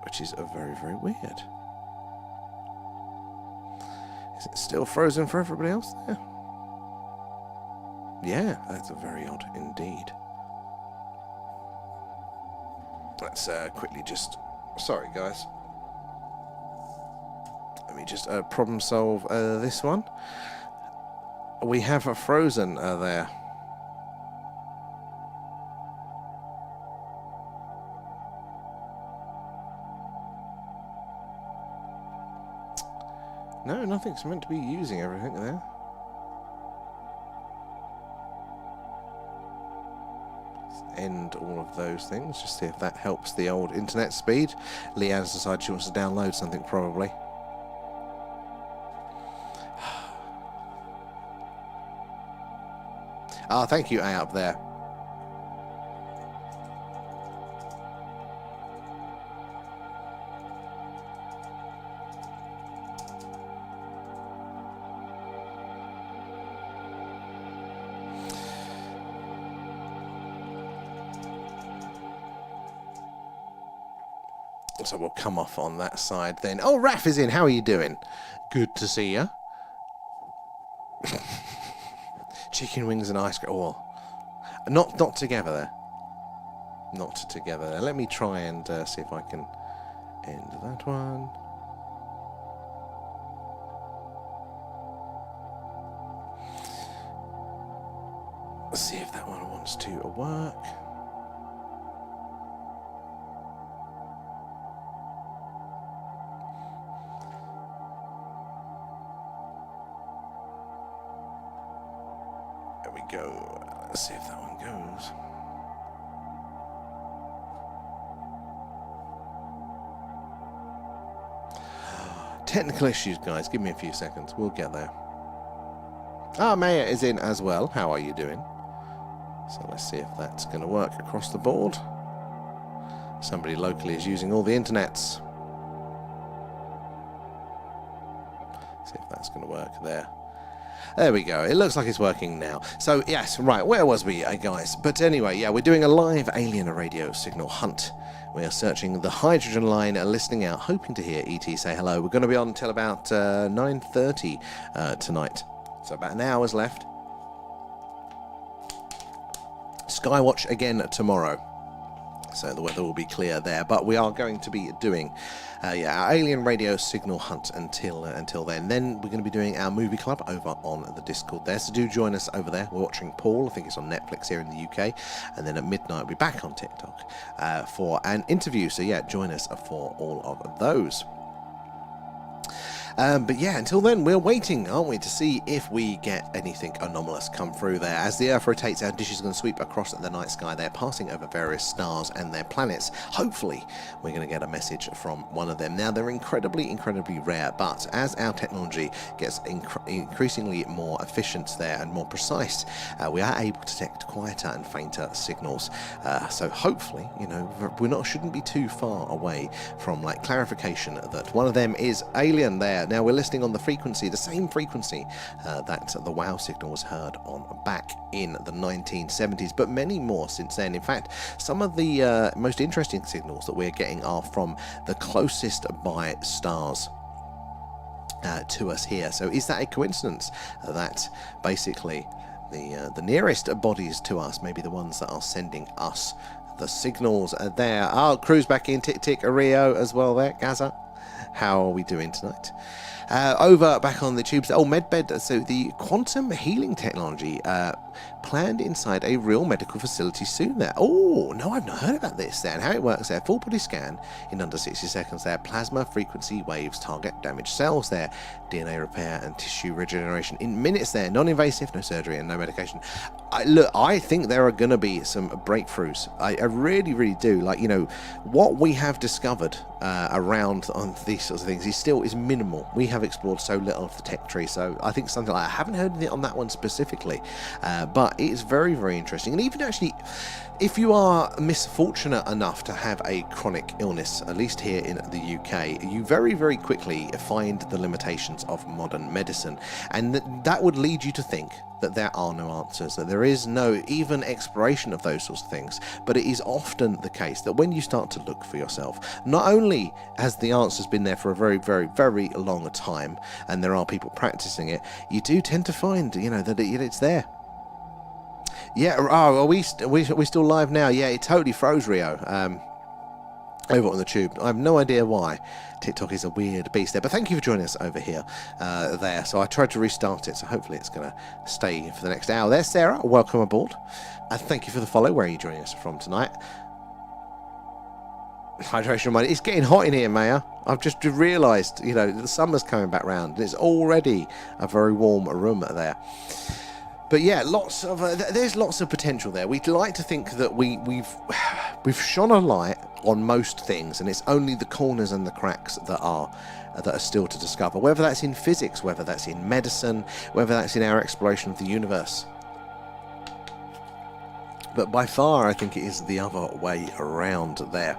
which is very weird. Is it still frozen for everybody else there? Yeah, that's very odd indeed. Let's quickly just... Sorry, guys. Let me just problem solve this one. We have a frozen there. No, nothing's meant to be using everything there. Let's end all of those things, just see if that helps the old internet speed. Leanne's decided she wants to download something, probably. Ah, thank you, A up there. So we'll come off on that side then. Oh, Raf is in. How are you doing? Good to see you. Chicken wings and ice cream. Oh, not together there. Not together there. Let me try and see if I can end that one. Let's see if that one wants to work. Go. Let's see if that one goes. Technical issues, guys. Give me a few seconds. We'll get there. Ah, Maya is in as well. How are you doing? So let's see if that's going to work across the board. Somebody locally is using all the internets. See if that's going to work there. There we go. It looks like it's working now. So, yes, right, where was we, guys? But anyway, yeah, we're doing a live alien radio signal hunt. We are searching the hydrogen line, listening out, hoping to hear ET say hello. We're going to be on until about 9:30 tonight. So about an hour's left. Skywatch again tomorrow. So the weather will be clear there, but we are going to be doing our alien radio signal hunt until then. Then we're going to be doing our movie club over on the Discord there, so do join us over there. We're watching Paul, I think it's on Netflix here in the UK, and then at midnight we'll be back on TikTok for an interview, so yeah, join us for all of those. But yeah, until then, we're waiting, aren't we, to see if we get anything anomalous come through there. As the Earth rotates, our dish is going to sweep across the night sky there, passing over various stars and their planets. Hopefully, we're going to get a message from one of them. Now, they're incredibly rare, but as our technology gets increasingly more efficient there and more precise, we are able to detect quieter and fainter signals. So hopefully, you know, shouldn't be too far away from like clarification that one of them is alien there. there. Now we're listening on the frequency, the same frequency that the WOW signal was heard on back in the 1970s, but many more since then. In fact, some of the most interesting signals that we're getting are from the closest by stars to us here. So is that a coincidence that basically the nearest bodies to us, maybe the ones that are sending us the signals, are there? Oh, crew's back in, tick tick, Rio as well there, Gaza. How are we doing tonight? Over back on the tubes. Oh, medbed. So the quantum healing technology planned inside a real medical facility soon there. Oh, no, I've not heard about this there. And how it works there. Full body scan in under 60 seconds there. Plasma frequency waves target damaged cells there. DNA repair and tissue regeneration in minutes there. Non-invasive, no surgery and no medication. I think there are going to be some breakthroughs. I really, really do. Like, you know, what we have discovered around on these sorts of things is minimal. We have explored so little of the tech tree, so I think something like I haven't heard anything on that one specifically, but it is very, very interesting. And even actually, if you are misfortunate enough to have a chronic illness, at least here in the UK, you very, very quickly find the limitations of modern medicine, and that would lead you to think that there are no answers, that there is no even exploration of those sorts of things. But it is often the case that when you start to look for yourself, not only has the answers been there for a very, very, very long time, and there are people practicing it, you do tend to find, you know, that it's there. Yeah, oh, are we still live now? Yeah, it totally froze, Rio. Over on the tube. I have no idea why. TikTok is a weird beast there, but thank you for joining us over here there. So I tried to restart it, so hopefully it's going to stay for the next hour there. Sarah, welcome aboard. Thank you for the follow. Where are you joining us from tonight? Hydration reminder. It's getting hot in here, Maya. I've just realised, you know, the summer's coming back round, and it's already a very warm room there. But yeah, there's lots of potential there. We'd like to think that we've shone a light on most things, and it's only the corners and the cracks that are still to discover. Whether that's in physics, whether that's in medicine, whether that's in our exploration of the universe. But by far, I think it is the other way around there.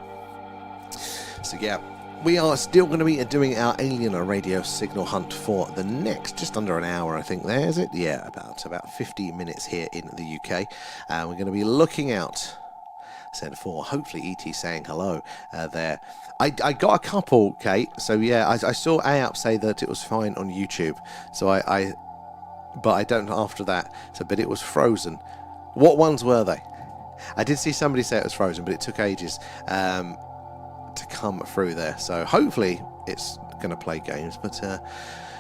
So yeah, we are still going to be doing our alien radio signal hunt for the next just under an hour, I think. There is it? Yeah, about 50 minutes here in the UK. We're going to be looking out, said for hopefully ET saying hello there. I got a couple, Kate. So yeah, I saw AAP say that it was fine on YouTube. So but I don't know after that. So, but it was frozen. What ones were they? I did see somebody say it was frozen, but it took ages to come through there. So hopefully it's going to play games. But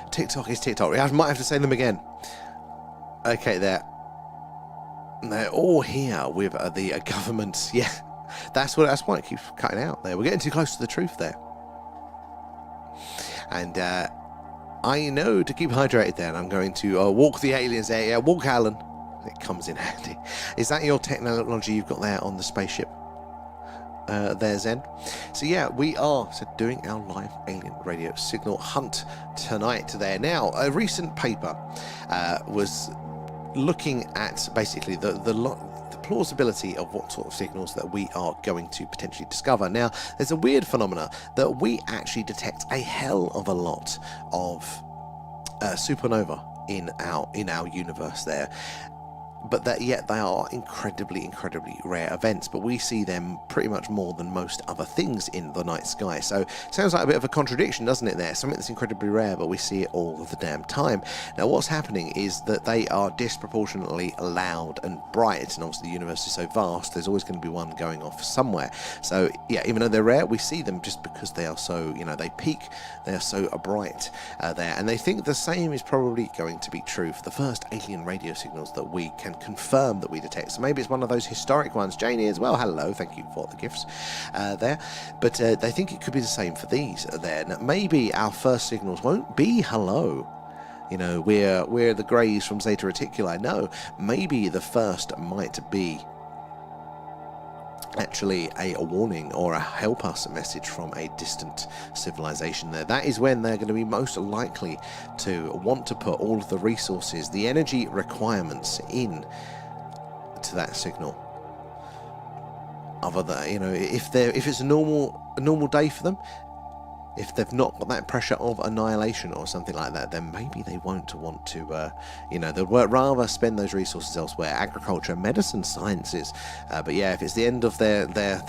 TikTok is TikTok. I might have to say them again. Okay, they're all here with the government. Yeah, that's why it keeps cutting out there. We're getting too close to the truth there. And I know to keep hydrated there, and I'm going to walk the aliens there. Yeah, walk Alan. It comes in handy. Is that your technology you've got there on the spaceship? There, Zen. So yeah, we are doing our live alien radio signal hunt tonight there. Now, a recent paper was looking at basically the plausibility of what sort of signals that we are going to potentially discover. Now, there's a weird phenomena that we actually detect a hell of a lot of supernova in our universe there. But that yet they are incredibly rare events, but we see them pretty much more than most other things in the night sky. So sounds like a bit of a contradiction, doesn't it there? Something that's incredibly rare, but we see it all of the damn time. Now what's happening is that they are disproportionately loud and bright, and obviously the universe is so vast, there's always going to be one going off somewhere. So yeah, even though they're rare, we see them just because they are so, you know, they peak, they are so bright there. And they think the same is probably going to be true for the first alien radio signals that we can confirm that we detect. So maybe it's one of those historic ones. Janie as well, hello, thank you for the gifts there. But they think it could be the same for these there. Now, maybe our first signals won't be hello. You know, we're the greys from Zeta Reticuli. No, maybe the first might be actually a warning or a help us message from a distant civilization there. That is when they're going to be most likely to want to put all of the resources, the energy requirements in to that signal. Other than, you know, if it's a normal day for them, if they've not got that pressure of annihilation or something like that, then maybe they won't want to, they'd rather spend those resources elsewhere. Agriculture, medicine, sciences. But yeah, if it's the end of their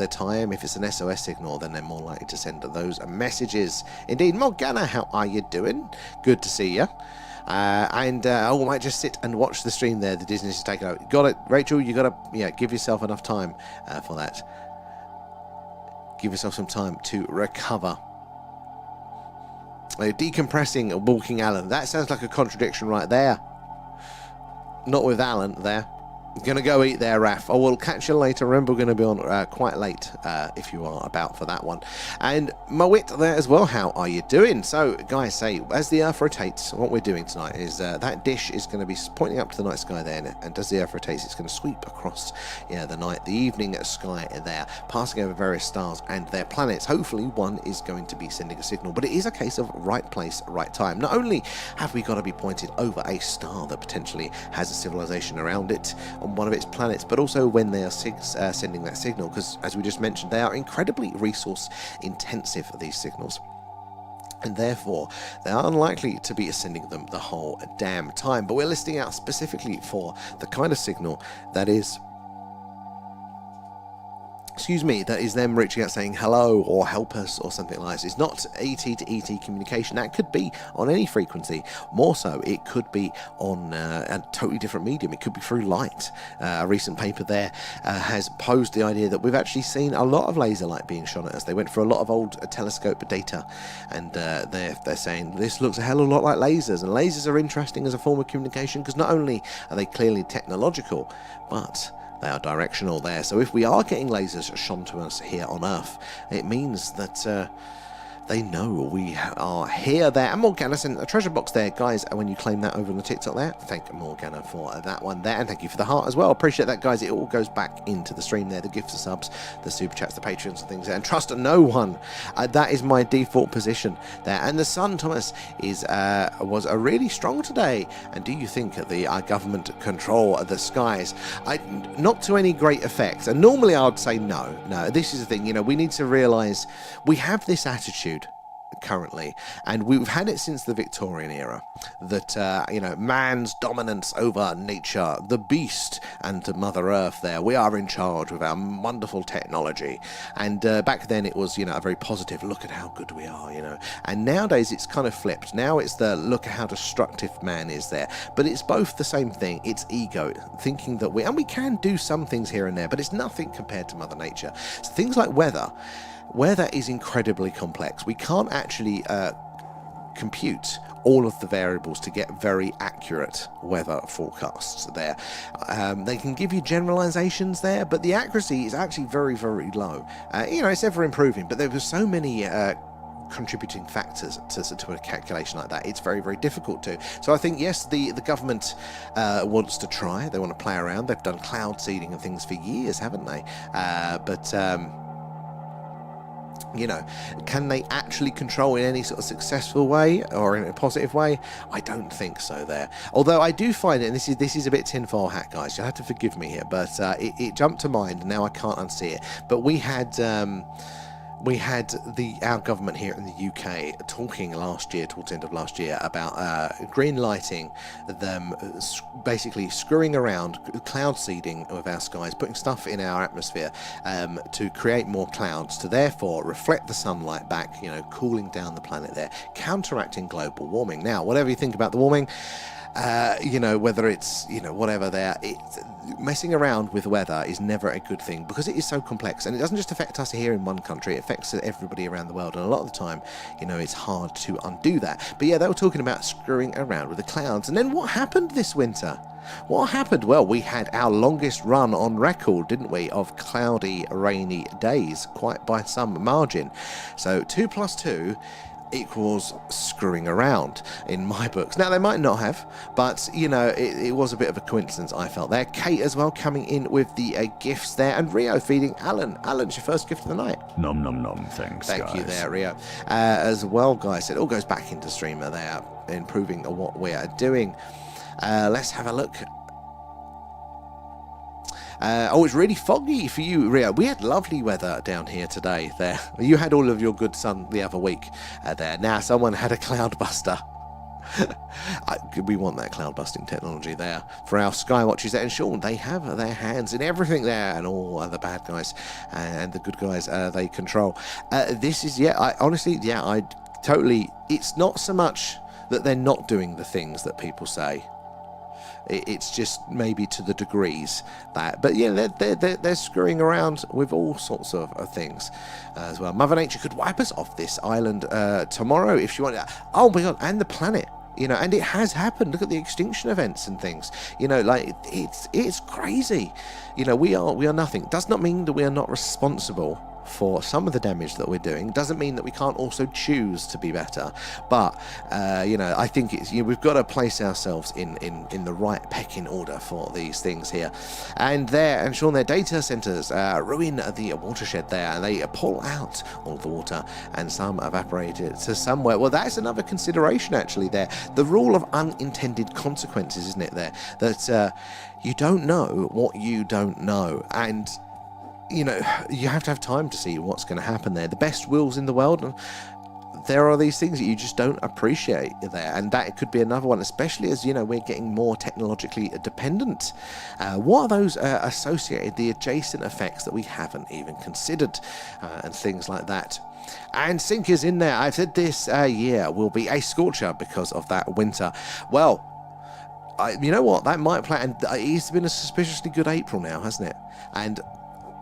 time, if it's an SOS signal, then they're more likely to send those messages. Indeed, Morgana, how are you doing? Good to see you. I might just sit and watch the stream there. The Disney's taken out. Got it, Rachel. You got to give yourself enough time for that. Give yourself some time to recover. Decompressing, walking Alan. That sounds like a contradiction right there. Not with Alan there. Gonna go eat there, Raf. Oh, we'll catch you later. Remember, we're going to be on quite late if you are about for that one. And Mowit there as well. How are you doing? So, guys, say as the Earth rotates, what we're doing tonight is that dish is going to be pointing up to the night sky there, and as the Earth rotates, it's going to sweep across the evening sky there, passing over various stars and their planets. Hopefully, one is going to be sending a signal, but it is a case of right place, right time. Not only have we got to be pointed over a star that potentially has a civilization around it on one of its planets, but also when they are sending that signal, because as we just mentioned, they are incredibly resource intensive, these signals, and therefore they are unlikely to be sending them the whole damn time. But we're listing out specifically for the kind of signal that is that is them reaching out saying hello or help us or something like this. It's not ET to ET communication. That could be on any frequency. More so, it could be on a totally different medium. It could be through light. A recent paper there has posed the idea that we've actually seen a lot of laser light being shone at us. They went through a lot of old telescope data, and they're saying this looks a hell of a lot like lasers. And lasers are interesting as a form of communication because not only are they clearly technological, but they are directional there. So if we are getting lasers shone to us here on Earth, it means that they know we are here there. And Morgana sent a treasure box there, guys. When you claim that over on the TikTok there, thank Morgana for that one there, and thank you for the heart as well. Appreciate that, guys. It all goes back into the stream there, the gifts, the subs, the super chats, the Patreons and things there. And trust no one. That is my default position there. And the sun, Thomas, was really strong today. And do you think that the government control the skies? Not to any great effect. And normally I would say no. This is the thing. We need to realise we have this attitude currently, and we've had it since the Victorian era, that man's dominance over nature, the beast and Mother Earth there, we are in charge with our wonderful technology. And back then it was a very positive, look at how good we are, and nowadays it's kind of flipped. Now it's the look at how destructive man is there. But it's both the same thing. It's ego, thinking that we can do some things here and there, but it's nothing compared to Mother Nature. So things like weather is incredibly complex. We can't actually compute all of the variables to get very accurate weather forecasts there. They can give you generalizations there, but the accuracy is actually very, very low. It's ever improving, but there were so many contributing factors to a calculation like that. It's very, very difficult to. So I think, yes, the government wants to try. They want to play around. They've done cloud seeding and things for years, haven't they? Can they actually control in any sort of successful way or in a positive way? I don't think so there. Although I do find it, and this is a bit tinfoil hat, guys, you'll have to forgive me here, but it jumped to mind, and now I can't unsee it. But we had our government here in the UK talking towards the end of last year, about green lighting them, basically screwing around, cloud seeding with our skies, putting stuff in our atmosphere to create more clouds, to therefore reflect the sunlight back, cooling down the planet there, counteracting global warming. Now, whatever you think about the warming, whether it's, whatever there, messing around with weather is never a good thing, because it is so complex, and it doesn't just affect us here in one country, it affects everybody around the world, and a lot of the time, it's hard to undo that. But yeah, they were talking about screwing around with the clouds. And then what happened this winter? What happened? Well, we had our longest run on record, didn't we, of cloudy, rainy days, quite by some margin. So 2 + 2 equals screwing around in my books. Now, they might not have, but it was a bit of a coincidence, I felt there. Kate as well coming in with the gifts there, and Rio feeding Alan. Alan's your first gift of the night. Nom nom nom. Thank you there, Rio, as well, guys. It all goes back into streamer there, improving what we are doing. Let's have a look. Oh, it's really foggy for you, Rio. We had lovely weather down here today. There, you had all of your good sun the other week. There, now someone had a cloudbuster. We want that cloud busting technology there for our skywatchers there, and Sean, they have their hands in everything there, and all the bad guys and the good guys they control. This is, yeah, I totally, it's not so much that they're not doing the things that people say. It's just maybe to the degrees that, but yeah, they're screwing around with all sorts of things as well. Mother Nature could wipe us off this island tomorrow if she wanted. Oh my God, and the planet, you know, and it has happened. Look at the extinction events and things, you know, like it's crazy. You know, we are nothing. Does not mean that we are not responsible for some of the damage that we're doing. Doesn't mean that we can't also choose to be better, but you know, I think it's, you know, we've got to place ourselves in the right pecking order for these things here. And Sean, their data centers ruin the watershed there, and they pull out all the water, and some evaporated to somewhere. Well, that's another consideration actually there, the rule of unintended consequences, isn't it, there, that you don't know what you don't know, and you know, you have to have time to see what's going to happen there. The best wills in the world, and there are these things that you just don't appreciate there, and that could be another one, especially as, you know, we're getting more technologically dependent. What are those associated, the adjacent effects that we haven't even considered, and things like that. And Sync is in there. I've said this year will be a scorcher because of that winter. Well, you know what, that might play, and it's been a suspiciously good April now, hasn't it? And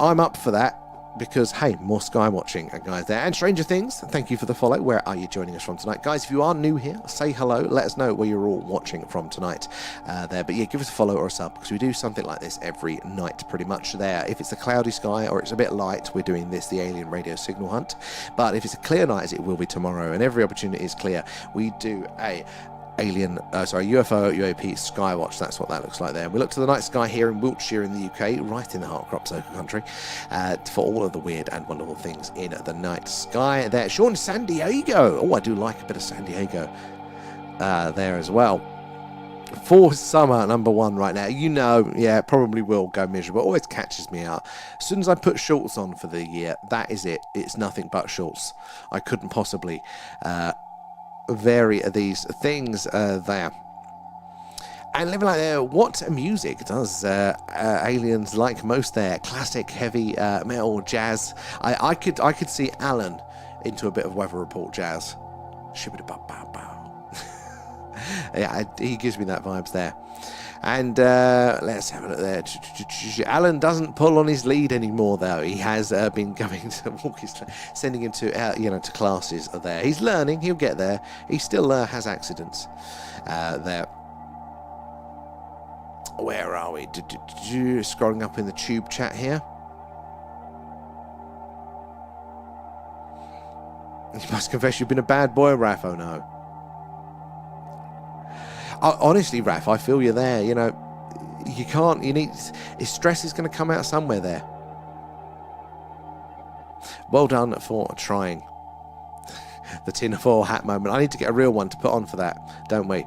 I'm up for that, because, hey, more sky watching, guys, there. And Stranger Things, thank you for the follow. Where are you joining us from tonight? Guys, if you are new here, say hello. Let us know where you're all watching from tonight there. But yeah, give us a follow or a sub, because we do something like this every night, pretty much there. If it's a cloudy sky or it's a bit light, we're doing this, the alien radio signal hunt. But if it's a clear night, as it will be tomorrow, and every opportunity is clear, we do a UFO UAP Skywatch. That's what that looks like there. We look to the night sky here in Wiltshire in the UK, right in the heart of crop circle country, for all of the weird and wonderful things in the night sky there. Sean, San Diego. Oh, I do like a bit of San Diego there as well. For summer #1 right now, you know, yeah, probably will go miserable. Always catches me out. As soon as I put shorts on for the year, that is it. It's nothing but shorts. I couldn't possibly vary these things there. And living like there, what music does aliens like most there? Classic heavy metal, jazz. I could see Alan into a bit of weather report jazz. Yeah, he gives me that vibes there. And let's have a look there. Alan doesn't pull on his lead anymore, though. He has been going to walk his, sending him to to classes there. He's learning. He'll get there. He still has accidents there. Where are we? Scrolling up in the tube chat here. You must confess you've been a bad boy, Raph. Oh no. Honestly, Raph, I feel you there. You know, you can't. You need. Stress is going to come out somewhere there. Well done for trying. The tinfoil hat moment. I need to get a real one to put on for that, don't we?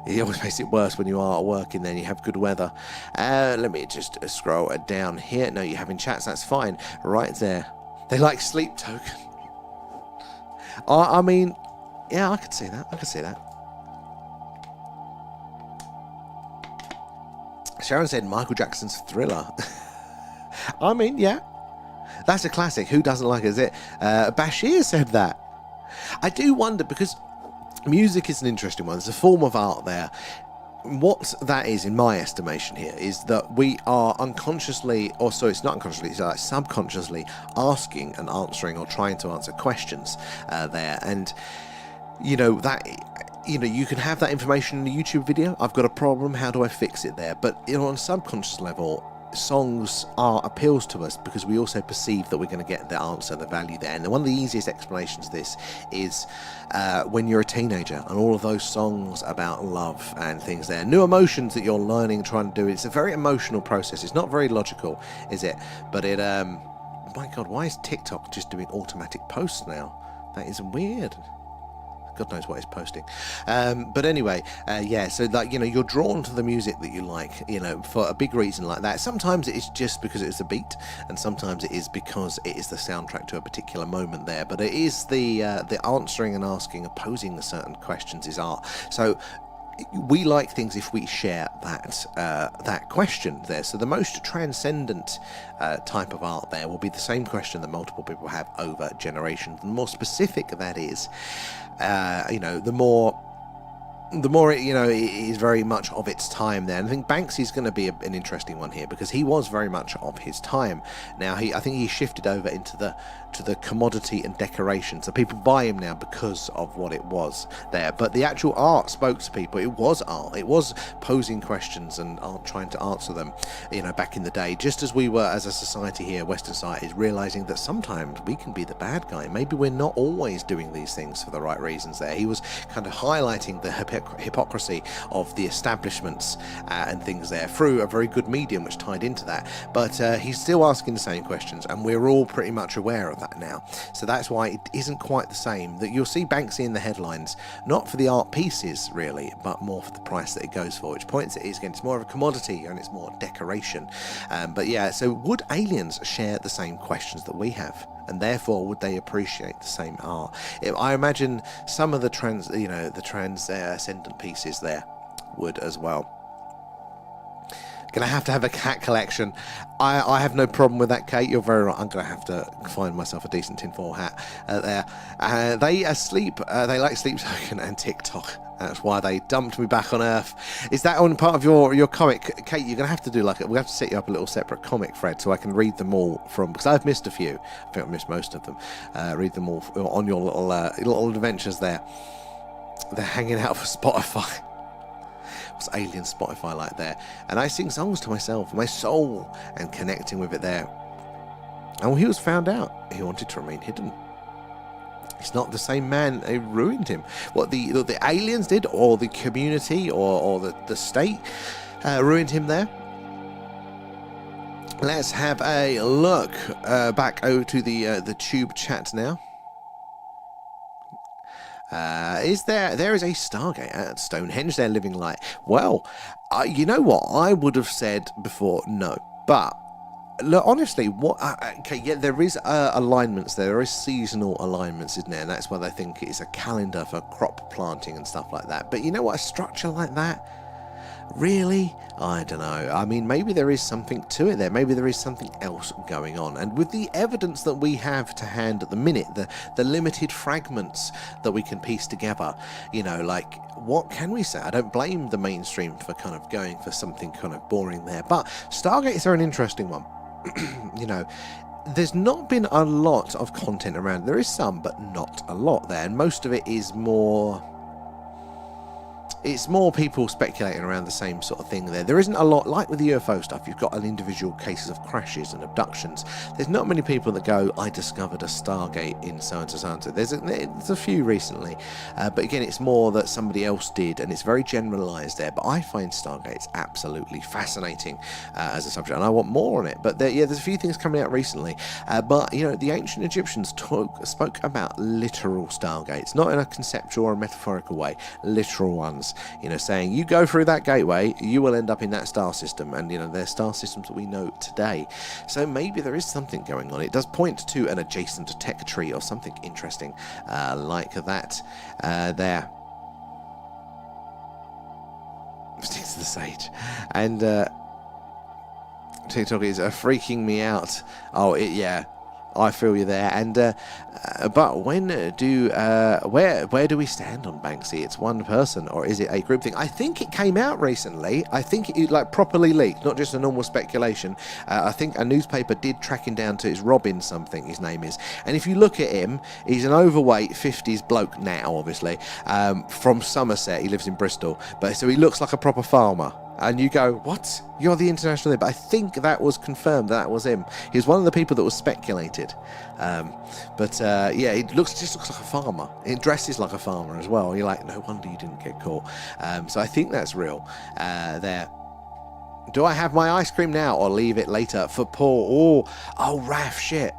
It always makes it worse when you are working then you have good weather. Let me just scroll down here. No, you're having chats, that's fine. Right there. They like sleep token. I mean, yeah, I could see that. I could see that. Sharon said Michael Jackson's Thriller. I mean, yeah. That's a classic. Who doesn't like it? Is it? Bashir said that. I do wonder, because music is an interesting one. There's a form of art there. What that is, in my estimation here, is that we are unconsciously, or so it's not unconsciously, it's like subconsciously asking and answering or trying to answer questions there. And, you know, that, you know, you can have that information in a YouTube video. I've got a problem. How do I fix it there? But, you know, on a subconscious level, songs are appeals to us because we also perceive that we're going to get the answer, the value there. And one of the easiest explanations of this is when you're a teenager and all of those songs about love and things there, new emotions that you're learning, trying to do. It's a very emotional process. It's not very logical, is it? But it, my God, why is TikTok just doing automatic posts now? That is weird. God knows what he's posting. But anyway, yeah, so like, you know, you're drawn to the music that you like, you know, for a big reason like that. Sometimes it is just because it's the beat, and sometimes it is because it is the soundtrack to a particular moment there. But it is the answering and asking, posing certain questions is art. So we like things if we share that question there. So the most transcendent type of art there will be the same question that multiple people have over generations. The more specific that is, you know, the more it, you know, it is very much of its time there. And I think Banksy's going to be an interesting one here, because he was very much of his time. Now I think he shifted over into the commodity and decoration, so people buy him now because of what it was there. But the actual art spoke to people. It was art. It was posing questions and trying to answer them, you know, back in the day, just as we were as a society here, Western society, is realizing that sometimes we can be the bad guy. Maybe we're not always doing these things for the right reasons there. He was kind of highlighting the hypocrisy of the establishments and things there through a very good medium which tied into that. But he's still asking the same questions, and we're all pretty much aware of that now. So that's why it isn't quite the same. That you'll see Banksy in the headlines, not for the art pieces really, but more for the price that it goes for, which points it is, again, it's more of a commodity and it's more decoration. But yeah, so would aliens share the same questions that we have? And therefore, would they appreciate the same art? I imagine some of the transcendent pieces there would as well. Gonna have to have a cat collection. I have no problem with that, Kate. You're very right. I'm gonna have to find myself a decent tinfoil hat there. They like Sleep Token and TikTok. That's why they dumped me back on Earth. Is that on part of your comic, Kate? You're gonna have to do like we have to set you up a little separate comic thread so I can read them all from, because I've missed a few. I think I've missed most of them. Read them all on your little adventures there. They're hanging out for Spotify. What's alien Spotify like there? And I sing songs to myself, my soul, and connecting with it there. And when he was found out, he wanted to remain hidden. He's not the same man who ruined him. What the aliens did, or the community, or the state ruined him there. Let's have a look back over to the tube chat now. There is a Stargate at Stonehenge, their living light. Well, you know what? I would have said before no, but look, honestly, okay, yeah, there is alignments there is seasonal alignments, isn't there? And that's why they think it's a calendar for crop planting and stuff like that. But you know what? A structure like that, really? I don't know. I mean, maybe there is something to it there. Maybe there is something else going on. And with the evidence that we have to hand at the minute, the limited fragments that we can piece together, you know, like, what can we say? I don't blame the mainstream for kind of going for something kind of boring there. But Stargates are an interesting one. You know, there's not been a lot of content around. There is some, but not a lot there. And most of it is more... It's more people speculating around the same sort of thing there. There isn't a lot, like with the UFO stuff, you've got an individual cases of crashes and abductions. There's not many people that go, I discovered a Stargate in so-and-so, so-and-so. There's a few recently, but again, it's more that somebody else did, and it's very generalised there. But I find Stargates absolutely fascinating as a subject, and I want more on it. But there's a few things coming out recently. But, you know, the ancient Egyptians spoke about literal Stargates, not in a conceptual or a metaphorical way, literal ones. You know, saying you go through that gateway, you will end up in that star system, and you know, there's star systems that we know today. So maybe there is something going on. It does point to an adjacent tech tree or something interesting like that there. Stick to the sage. And TikTok is freaking me out. Oh, yeah. I feel you there. And but when where do we stand on Banksy? It's one person, or is it a group thing? I think it came out recently. I think it like properly leaked, not just a normal speculation. I think a newspaper did track him down to, it's Robin something his name is. And if you look at him, he's an overweight 50s bloke now, obviously, from Somerset. He lives in Bristol, but so he looks like a proper farmer. And you go, what? You're the international... But I think that was confirmed, that was him. He was one of the people that was speculated. Yeah, he just looks like a farmer. He dresses like a farmer as well. You're like, no wonder you didn't get caught. So I think that's real there. Do I have my ice cream now or leave it later for Paul? Oh, Raph, shit.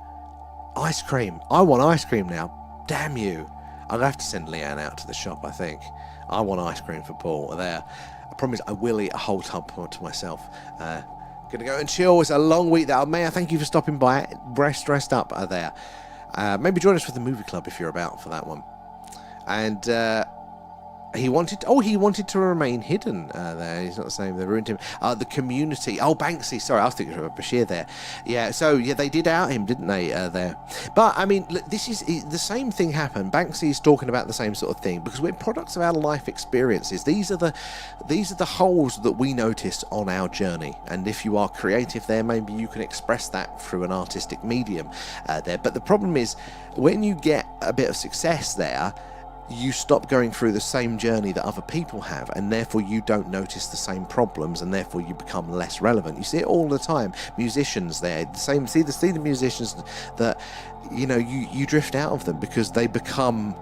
Ice cream. I want ice cream now. Damn you. I'll have to send Leanne out to the shop, I think. I want ice cream for Paul there. I promise I will eat a whole tub to myself. Gonna go and chill. It's a long week there. May I thank you for stopping by. Dressed up there. Maybe join us for the movie club if you're about for that one. And he wanted to remain hidden there. He's not saying they ruined him. The community. Oh, Banksy. Sorry, I was thinking of Bashir there. Yeah, so yeah, they did out him, didn't they? There. But I mean, look, this is the same thing happened. Banksy is talking about the same sort of thing because we're products of our life experiences. These are the holes that we noticed on our journey. And if you are creative there, maybe you can express that through an artistic medium there. But the problem is, when you get a bit of success there, you stop going through the same journey that other people have, and therefore you don't notice the same problems, and therefore you become less relevant. You see it all the time. Musicians there, the same. See the musicians that, you know, you drift out of them because they become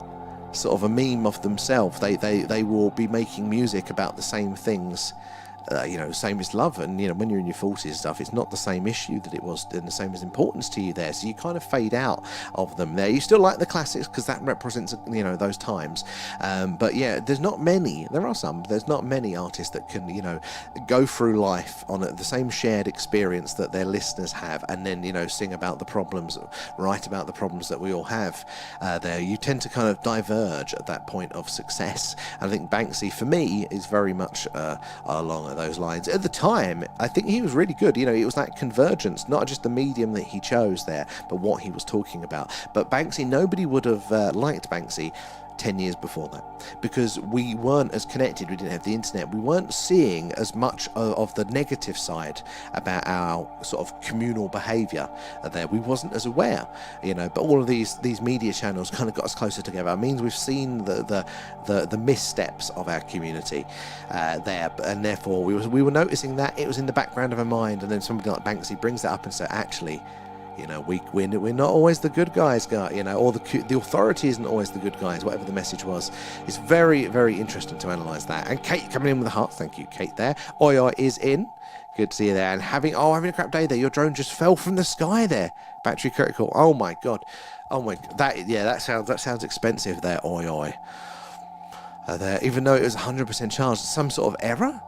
sort of a meme of themselves. They will be making music about the same things. You know, same as love, and you know, when you're in your 40s and stuff, it's not the same issue that it was, and the same as importance to you there. So you kind of fade out of them there. You still like the classics because that represents, you know, those times. But yeah, there's not many. There are some. But there's not many artists that can, you know, go through life on the same shared experience that their listeners have, and then, you know, sing about the problems, write about the problems that we all have. There, you tend to kind of diverge at that point of success. And I think Banksy, for me, is very much along those lines. At the time, I think he was really good. You know, it was that convergence, not just the medium that he chose there, but what he was talking about. But Banksy, nobody would have liked Banksy 10 years before that, because we weren't as connected. We didn't have the internet. We weren't seeing as much of the negative side about our sort of communal behaviour there. We wasn't as aware, you know. But all of these media channels kind of got us closer together. It means we've seen the missteps of our community there, and therefore we were noticing that it was in the background of our mind. And then somebody like Banksy brings that up and says, actually, you know, we're not always the good guys, you know, or the authority isn't always the good guys, whatever the message was. It's very, very interesting to analyse that. And Kate coming in with a heart, thank you, Kate there. Oi is in, good to see you there. And having a crap day there. Your drone just fell from the sky there. Battery critical. Oh my god. Oh my, that sounds expensive there. Oi. There, even though it was 100% charged, some sort of error.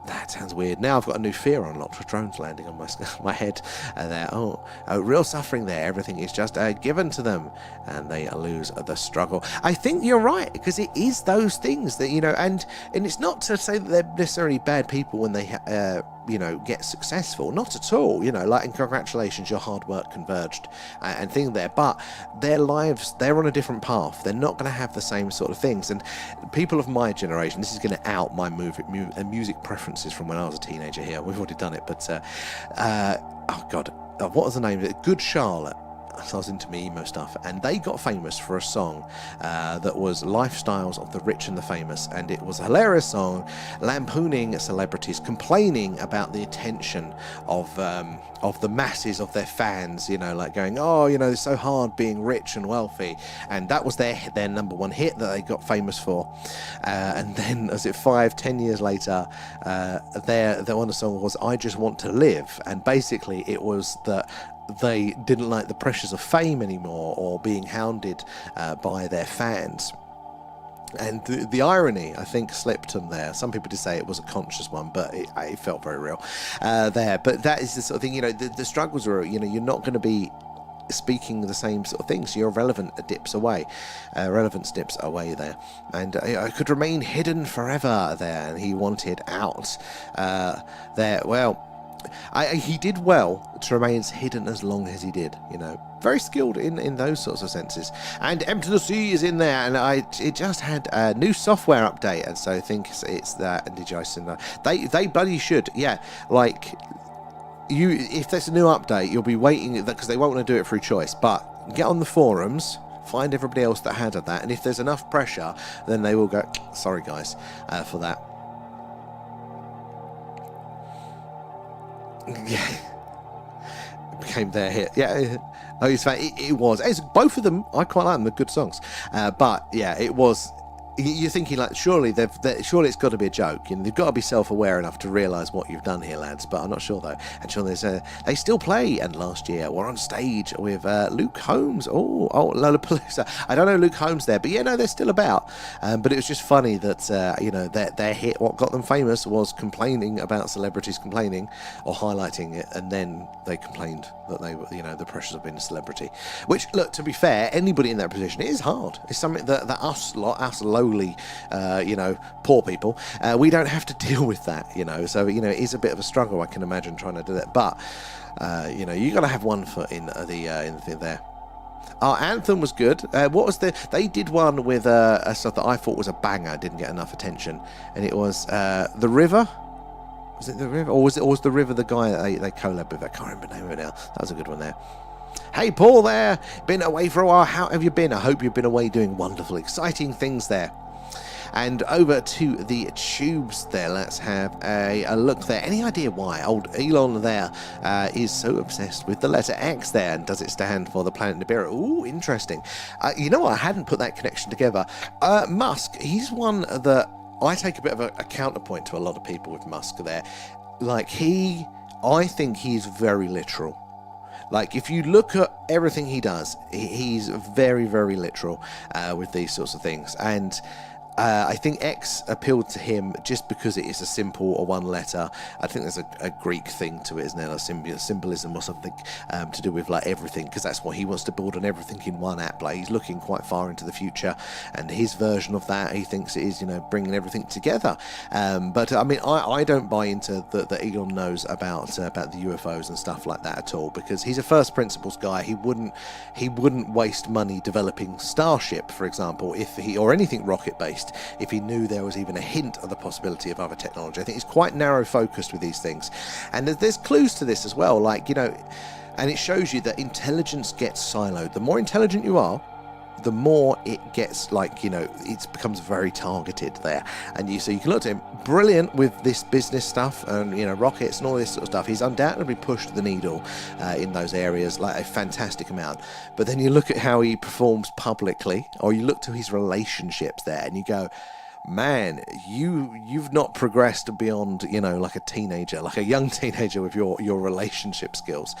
That sounds weird. Now I've got a new fear unlocked for drones landing on my head there. Oh, real suffering there. Everything is just given to them, and they lose the struggle. I think you're right, because it is those things that, you know, and it's not to say that they're necessarily bad people when they you know, get successful. Not at all. You know, like, and congratulations, your hard work converged and thing there. But their lives, they're on a different path. They're not going to have the same sort of things. And people of my generation, this is going to out my music preferences from when I was a teenager here. We've already done it, but oh god, what was the name of it? Good Charlotte. So I was into me emo stuff, and they got famous for a song that was Lifestyles of the Rich and the Famous, and it was a hilarious song lampooning celebrities, complaining about the attention of the masses of their fans, you know, like going, oh, you know, it's so hard being rich and wealthy. And that was their number one hit that they got famous for. And then, 5-10 years later, their one of the song was I Just Want to Live, and basically it was that they didn't like the pressures of fame anymore, or being hounded by their fans. And the irony, I think, slipped them there. Some people did say it was a conscious one, but it felt very real there. But that is the sort of thing, you know, the struggles are, you know, you're not going to be speaking the same sort of things. Your relevance dips away there. And I could remain hidden forever there, and he wanted out there. Well, he did well to remain hidden as long as he did, you know. Very skilled in those sorts of senses. And Empty the Sea is in there, and it just had a new software update, and so I think it's that. And did you guys see that? They bloody should, yeah. Like, if there's a new update, you'll be waiting, because they won't want to do it through choice. But get on the forums, find everybody else that had that, and if there's enough pressure, then they will go, sorry guys, for that. Yeah, it became their hit. Yeah, it was. It's both of them. I quite like them. They're good songs. But yeah, it was. You're thinking like, surely it's got to be a joke. They've got to be self-aware enough to realise what you've done here, lads. But I'm not sure though. And sure, they still play. And last year we're on stage with Luke Holmes. Oh, Lollapalooza. I don't know Luke Holmes there, but yeah, no, they're still about. But it was just funny that their hit, what got them famous, was complaining about celebrities complaining or highlighting it, and then they complained that they were, the pressures of being a celebrity. Which, look, to be fair, anybody in that position, it is hard. It's something that us lowly, poor people, we don't have to deal with that, So, it is a bit of a struggle, I can imagine, trying to do that. But, you got to have one foot in the thing there. Our anthem was good. They did one with a stuff that I thought was a banger, didn't get enough attention, and it was The River. Was it The River, or was The River the guy that they collab with? I can't remember the name of it now. That was a good one there. Hey, Paul there. Been away for a while. How have you been? I hope you've been away doing wonderful, exciting things there. And over to the tubes there. Let's have a look there. Any idea why old Elon there is so obsessed with the letter X there? And does it stand for the planet Nibiru? Ooh, interesting. I hadn't put that connection together. Musk, he's one that I take a bit of a counterpoint to a lot of people with Musk there. I think he's very literal. Like, if you look at everything he does, he's very, very literal with these sorts of things. And I think X appealed to him just because it is a simple or one letter. I think there's a Greek thing to it, isn't there? A symbolism or something to do with everything, because that's what he wants to build on everything in one app. He's looking quite far into the future, and his version of that, he thinks it is, bringing everything together. But I mean, I don't buy into that Elon knows about the UFOs and stuff like that at all, because he's a first principles guy. He wouldn't waste money developing Starship, for example, or anything rocket based, if he knew there was even a hint of the possibility of other technology. I think he's quite narrow focused with these things, and there's clues to this as well, and it shows you that intelligence gets siloed. The more intelligent you are, the more it gets it becomes very targeted there. And so you can look at him, brilliant with this business stuff and rockets and all this sort of stuff. He's undoubtedly pushed the needle in those areas a fantastic amount. But then you look at how he performs publicly, or you look to his relationships there, and you go, man, you've not progressed beyond like a teenager, like a young teenager, with your relationship skills.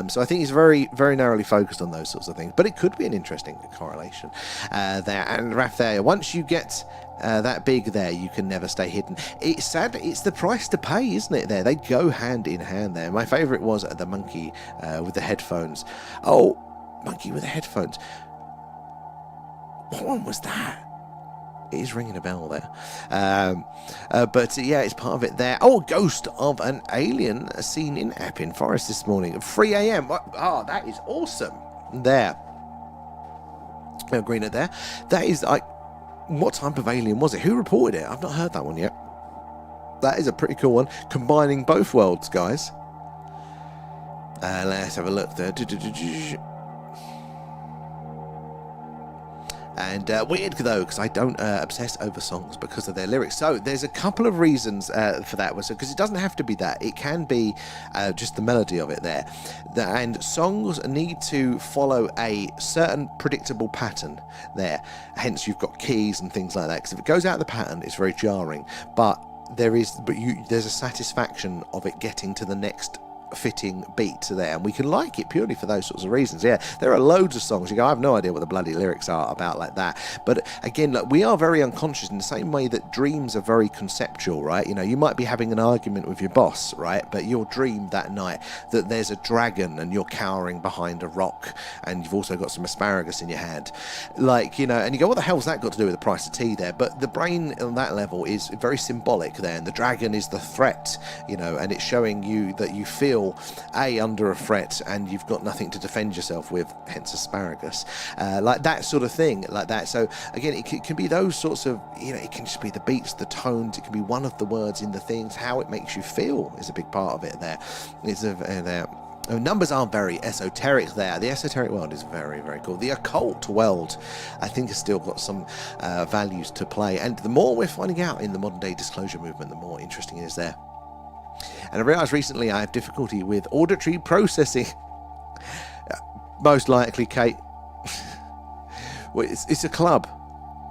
So I think he's very, very narrowly focused on those sorts of things, but it could be an interesting correlation there. And Raf there, once you get that big there, you can never stay hidden. It's sad, it's the price to pay, isn't it? There, they go hand in hand there. My favorite was the monkey with the headphones. Oh, monkey with the headphones, what one was that? It is ringing a bell there. But yeah, it's part of it there. Oh, ghost of an alien seen in Epping Forest this morning at 3 a.m. Oh, that is awesome. There. Green it there. That is what type of alien was it? Who reported it? I've not heard that one yet. That is a pretty cool one, combining both worlds, guys. Let's have a look there. And weird though, because I don't obsess over songs because of their lyrics. So there's a couple of reasons for that. Because it doesn't have to be that. It can be just the melody of it there. And songs need to follow a certain predictable pattern there. Hence you've got keys and things like that. Because if it goes out of the pattern, it's very jarring. But there's a satisfaction of it getting to the next fitting beat there, and we can like it purely for those sorts of reasons. Yeah, there are loads of songs you go, I have no idea what the bloody lyrics are about like that. But again, look, we are very unconscious in the same way that dreams are very conceptual, right? You might be having an argument with your boss, right? But your dream that night that there's a dragon and you're cowering behind a rock and you've also got some asparagus in your hand, and you go, what the hell's that got to do with the price of tea there? But the brain on that level is very symbolic there, and the dragon is the threat, and it's showing you that you feel under a threat and you've got nothing to defend yourself with, hence asparagus, like that sort of thing, like that. So again, it can be those sorts of, it can just be the beats, the tones, it can be one of the words in the things, how it makes you feel is a big part of it there. Numbers are very esoteric there. The esoteric world is very, very cool. The occult world, I think, has still got some values to play, and the more we're finding out in the modern day disclosure movement, the more interesting it is there. And I realised recently I have difficulty with auditory processing. Most likely, Kate. Well, it's a club.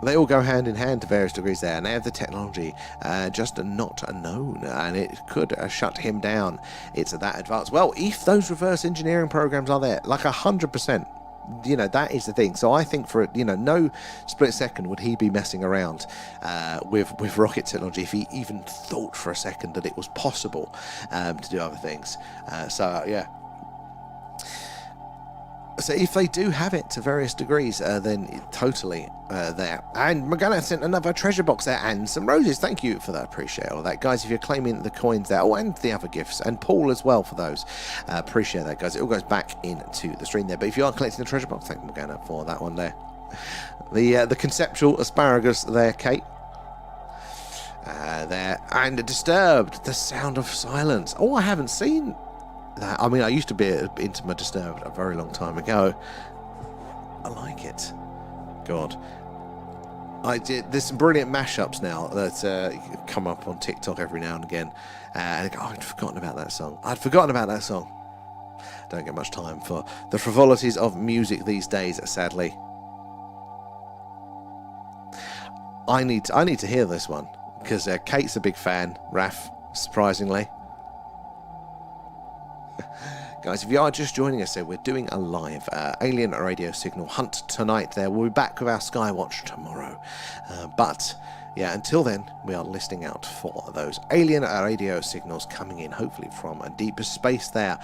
They all go hand in hand to various degrees there, and they have the technology just not known, and it could shut him down. It's that advanced. Well, if those reverse engineering programs are there, like 100%, you know, that is the thing. So I think for, you know, no split second would he be messing around with rocket technology if he even thought for a second that it was possible to do other things. Yeah. So if they do have it to various degrees, then totally there. And Morgana sent another treasure box there and some roses. Thank you for that. Appreciate all that, guys. If you're claiming the coins there, oh, and the other gifts, and Paul as well for those. Appreciate that, guys. It all goes back into the stream there. But if you are collecting the treasure box, thank Morgana for that one there. The conceptual asparagus there, Kate. There, and Disturbed, the sound of silence. Oh, I haven't seen that. I mean, I used to be into my Disturbed a very long time ago. I like it. God, there's some brilliant mashups now that come up on TikTok every now and again. And I'd forgotten about that song. Don't get much time for the frivolities of music these days, sadly. I need to hear this one because Kate's a big fan. Raf, surprisingly. Guys, if you are just joining us there, we're doing a live alien radio signal hunt tonight there. We'll be back with our Skywatch tomorrow. But, yeah, until then, we are listening out for those alien radio signals coming in, hopefully from a deeper space there.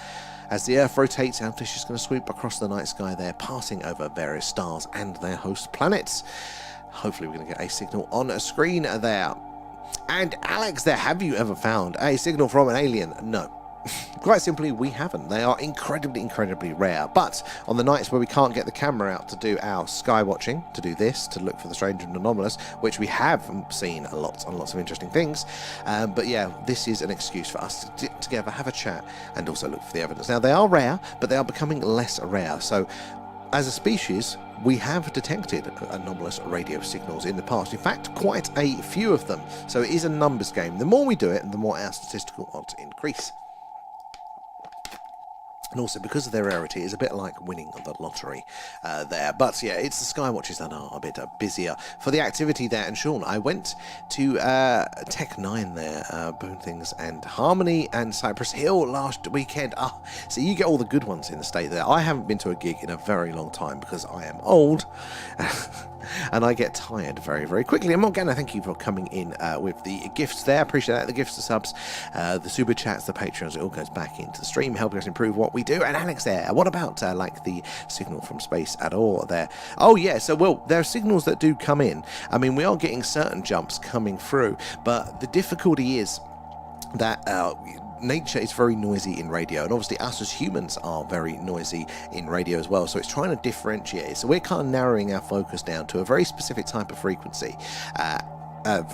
As the Earth rotates, our dish is going to sweep across the night sky there, passing over various stars and their host planets. Hopefully we're going to get a signal on a screen there. And Alex there, have you ever found a signal from an alien? No. Quite simply, we haven't. They are incredibly, incredibly rare. But on the nights where we can't get the camera out to do our sky watching, to do this, to look for the strange and anomalous, which we have seen lots and lots of interesting things. But yeah, this is an excuse for us to get together, have a chat, and also look for the evidence. Now, they are rare, but they are becoming less rare. So, as a species, we have detected anomalous radio signals in the past. In fact, quite a few of them. So it is a numbers game. The more we do it, the more our statistical odds increase. And also, because of their rarity, it's a bit like winning the lottery there. But yeah, it's the Skywatches that are a bit busier for the activity there. And Sean, I went to Tech 9 there, Boon Things and Harmony and Cypress Hill last weekend. So you get all the good ones in the state there. I haven't been to a gig in a very long time because I am old. And I get tired very, very quickly. And Morgana, thank you for coming in with the gifts there. Appreciate that. The gifts, the subs, the super chats, the Patreons. It all goes back into the stream, helping us improve what we do. And Alex there, what about like the signal from space at all there? Oh yeah, so well, there are signals that do come in. I mean, we are getting certain jumps coming through, but the difficulty is that nature is very noisy in radio, and obviously us as humans are very noisy in radio as well, so it's trying to differentiate. So we're kind of narrowing our focus down to a very specific type of frequency, a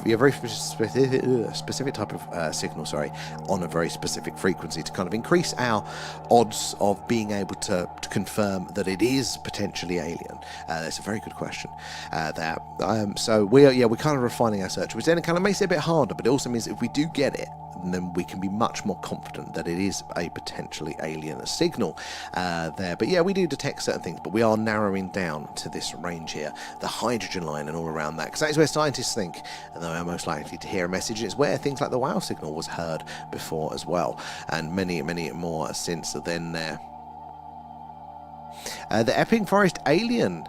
very specific type of signal, on a very specific frequency to kind of increase our odds of being able to confirm that it is potentially alien. That's a very good question there. So we're kind of refining our search, which then kind of makes it a bit harder, but it also means that if we do get it, then we can be much more confident that it is a potentially alien signal there. But yeah, we do detect certain things, but we are narrowing down to this range here, the hydrogen line and all around that, because that is where scientists think they are most likely to hear a message. It's where things like the WOW signal was heard before as well, and many, many more since then there. The Epping Forest alien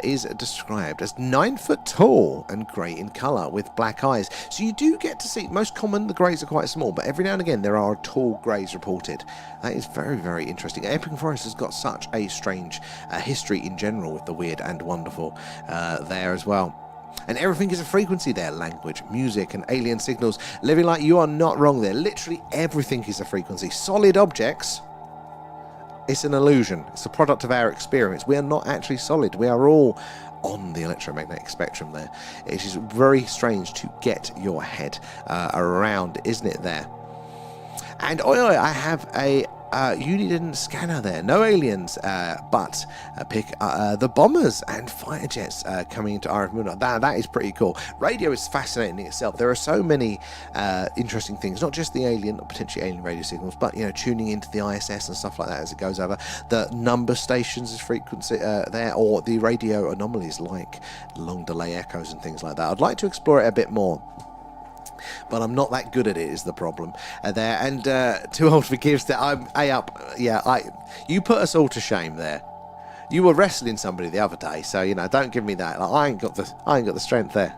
is described as 9 foot tall and grey in colour with black eyes. So you do get to see, most common the greys are quite small, but every now and again there are tall greys reported. That is very, very interesting. Epping Forest has got such a strange history in general with the weird and wonderful there as well. And everything is a frequency there. Language, music and alien signals. Living like you are not wrong there. Literally everything is a frequency. Solid objects, it's an illusion. It's a product of our experience. We are not actually solid. We are all on the electromagnetic spectrum there. It is very strange to get your head around, isn't it there? And I have a you didn't scanner there. No aliens, but pick the bombers and fighter jets coming into RF Moon. That is pretty cool. Radio is fascinating in itself. There are so many interesting things, not just the alien or potentially alien radio signals, but tuning into the ISS and stuff like that as it goes over. The number stations is frequency there, or the radio anomalies like long delay echoes and things like that. I'd like to explore it a bit more, but I'm not that good at it is the problem there. And too old for gifts that I'm you put us all to shame there. You were wrestling somebody the other day, so don't give me that. Like, I ain't got the strength there.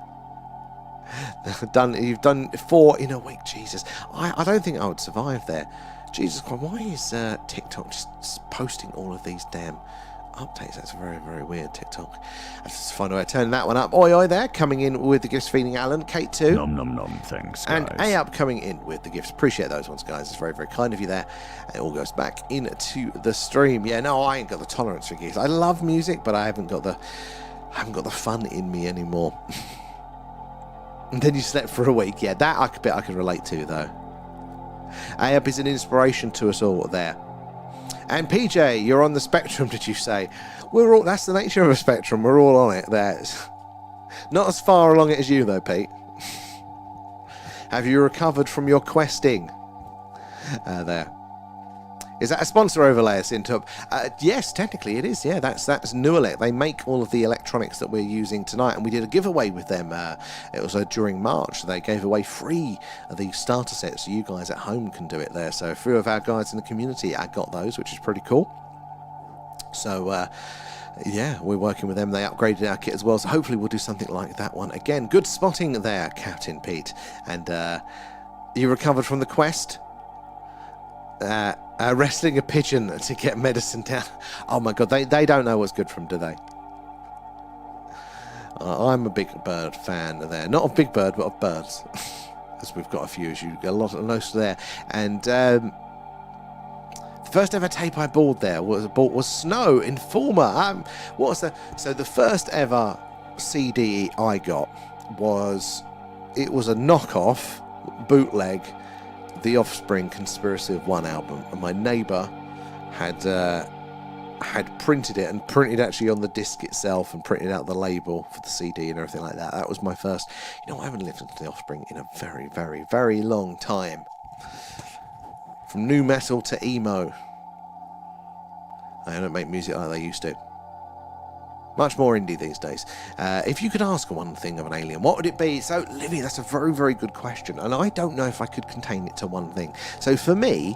You've done 4 in a week. Jesus, I don't think I would survive there. Jesus Christ, why is TikTok just posting all of these damn updates? That's very, very weird, TikTok. I just find a way to turn that one up. Oi there, coming in with the gifts, feeding Alan. Kate too. Nom nom nom, thanks guys. And A up coming in with the gifts. Appreciate those ones, guys. It's very, very kind of you there. It all goes back into the stream. Yeah, no, I ain't got the tolerance for gifts. I love music, but I haven't got the fun in me anymore. And then you slept for a week. Yeah, that I could relate to though. A up is an inspiration to us all there. And PJ, you're on the spectrum, did you say? We're all. That's the nature of a spectrum. We're all on it. There's not as far along it as you, though, Pete. Have you recovered from your questing? There. Is that a sponsor overlay, Sintub? Yes, technically it is. Yeah, that's Newelec. They make all of the electronics that we're using tonight, and we did a giveaway with them. It was during March. They gave away free the starter sets, so you guys at home can do it there. So a few of our guys in the community, I got those, which is pretty cool. So yeah, we're working with them. They upgraded our kit as well, so hopefully we'll do something like that one again. Good spotting there, Captain Pete. And you recovered from the quest? Wrestling a pigeon to get medicine down. Oh my god, they don't know what's good for them, do they? I'm a big bird fan there. Not of Big Bird, but of birds. As we've got a few, as you get a lot of notes there. And the first ever tape I bought there was Snow Informer. So the first ever CD I got was a knockoff bootleg The Offspring Conspiracy of One album, and my neighbour had printed it and printed actually on the disc itself and printed out the label for the CD and everything like that. That was my first. I haven't listened to The Offspring in a very, very, very long time. From nu metal to emo. They don't make music like they used to. Much more indie these days. If you could ask one thing of an alien, what would it be? So, Livy, that's a very, very good question. And I don't know if I could contain it to one thing. So, for me,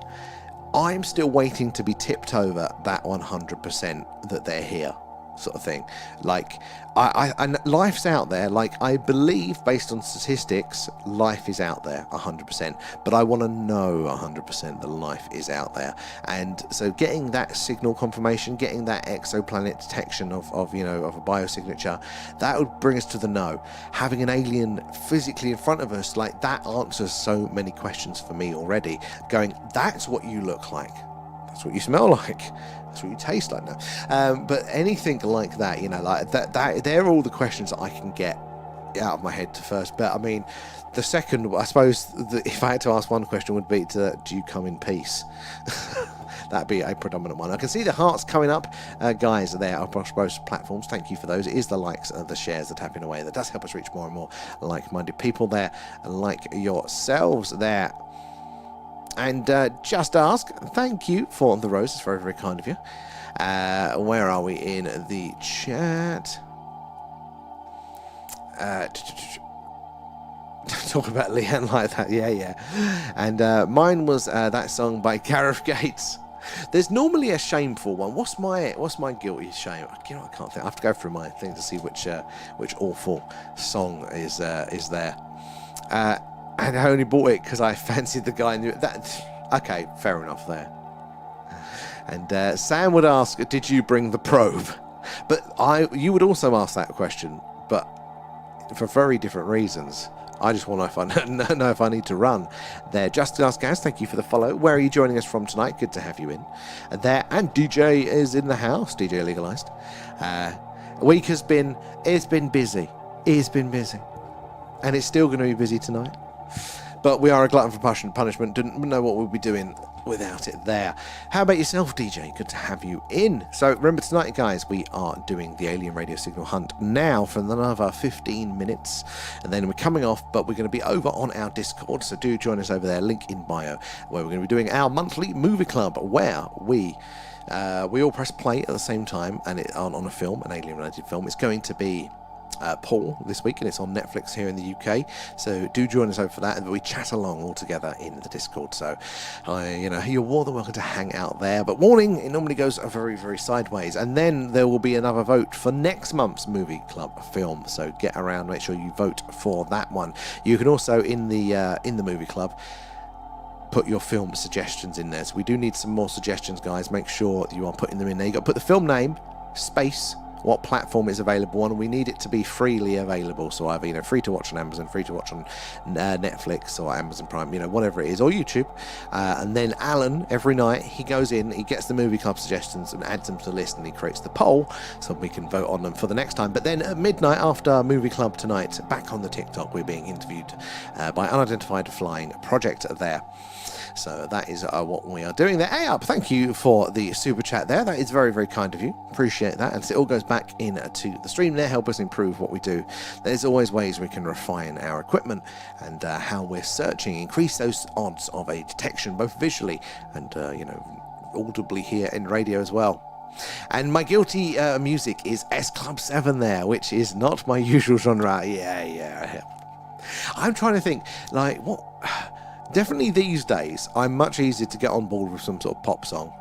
I'm still waiting to be tipped over that 100% that they're here, sort of thing. Like, and life's out there. Like, I believe, based on statistics, life is out there 100%. But I want to know 100% that life is out there. And so getting that signal confirmation, getting that exoplanet detection of a biosignature, that would bring us to the no. Having an alien physically in front of us, like, that answers so many questions for me already. Going, that's what you look like. That's what you smell like. That's what you taste like now. But anything like that, like that, they're all the questions that I can get out of my head to first. But I mean, the second, I suppose, if I had to ask one question, would be do you come in peace? That'd be a predominant one. I can see the hearts coming up, guys, there across both platforms. Thank you for those. It is the likes and the shares that tapping away. That does help us reach more and more like-minded people there, like yourselves there. And just ask, thank you for the rose. It's very, very kind of you. Where are we in the chat? Talk about Leanne like that. Yeah. And mine was that song by Gareth Gates. There's normally a shameful one. What's my guilty shame? I can't think. I have to go through my thing to see which awful song is there. And I only bought it because I fancied the guy. Okay, fair enough there. And Sam would ask, did you bring the probe? But you would also ask that question, but for very different reasons. I just want to know if I need to run there. Just to ask, guys, thank you for the follow. Where are you joining us from tonight? Good to have you in there. And DJ is in the house. DJ Legalized. Week it's been busy. It's been busy, and it's still going to be busy tonight. But we are a glutton for punishment. Didn't know what we'll be doing without it there. How about yourself, DJ? Good to have you in. So remember tonight, guys, we are doing the alien radio signal hunt now for another 15 minutes, and then we're coming off, but we're going to be over on our Discord, so do join us over there, link in bio, where we're going to be doing our monthly movie club, where we all press play at the same time and on a film, an alien related film. It's going to be Paul this week, and it's on Netflix here in the UK, so do join us over for that, and we chat along all together in the Discord. So you're more than welcome to hang out there, but warning, it normally goes very, very sideways, and then there will be another vote for next month's movie club film, so get around, make sure you vote for that one. You can also in the movie club put your film suggestions in there, so we do need some more suggestions, guys. Make sure you are putting them in there. You got to put the film name, space, what platform is available on. We need it to be freely available, so either free to watch on Amazon, free to watch on Netflix or Amazon Prime, whatever it is, or YouTube. And then Alan, every night he goes in, he gets the movie club suggestions and adds them to the list, and he creates the poll so we can vote on them for the next time. But then at midnight after movie club tonight, back on the TikTok, we're being interviewed by Unidentified Flying Project there. So that is what we are doing there. Hey up, thank you for the super chat there. That is very, very kind of you. Appreciate that. And so it all goes back into the stream there, help us improve what we do. There's always ways we can refine our equipment and how we're searching, increase those odds of a detection, both visually and, audibly here in radio as well. And my guilty music is S Club 7 there, which is not my usual genre. Yeah. I'm trying to think, what... Definitely these days, I'm much easier to get on board with some sort of pop song.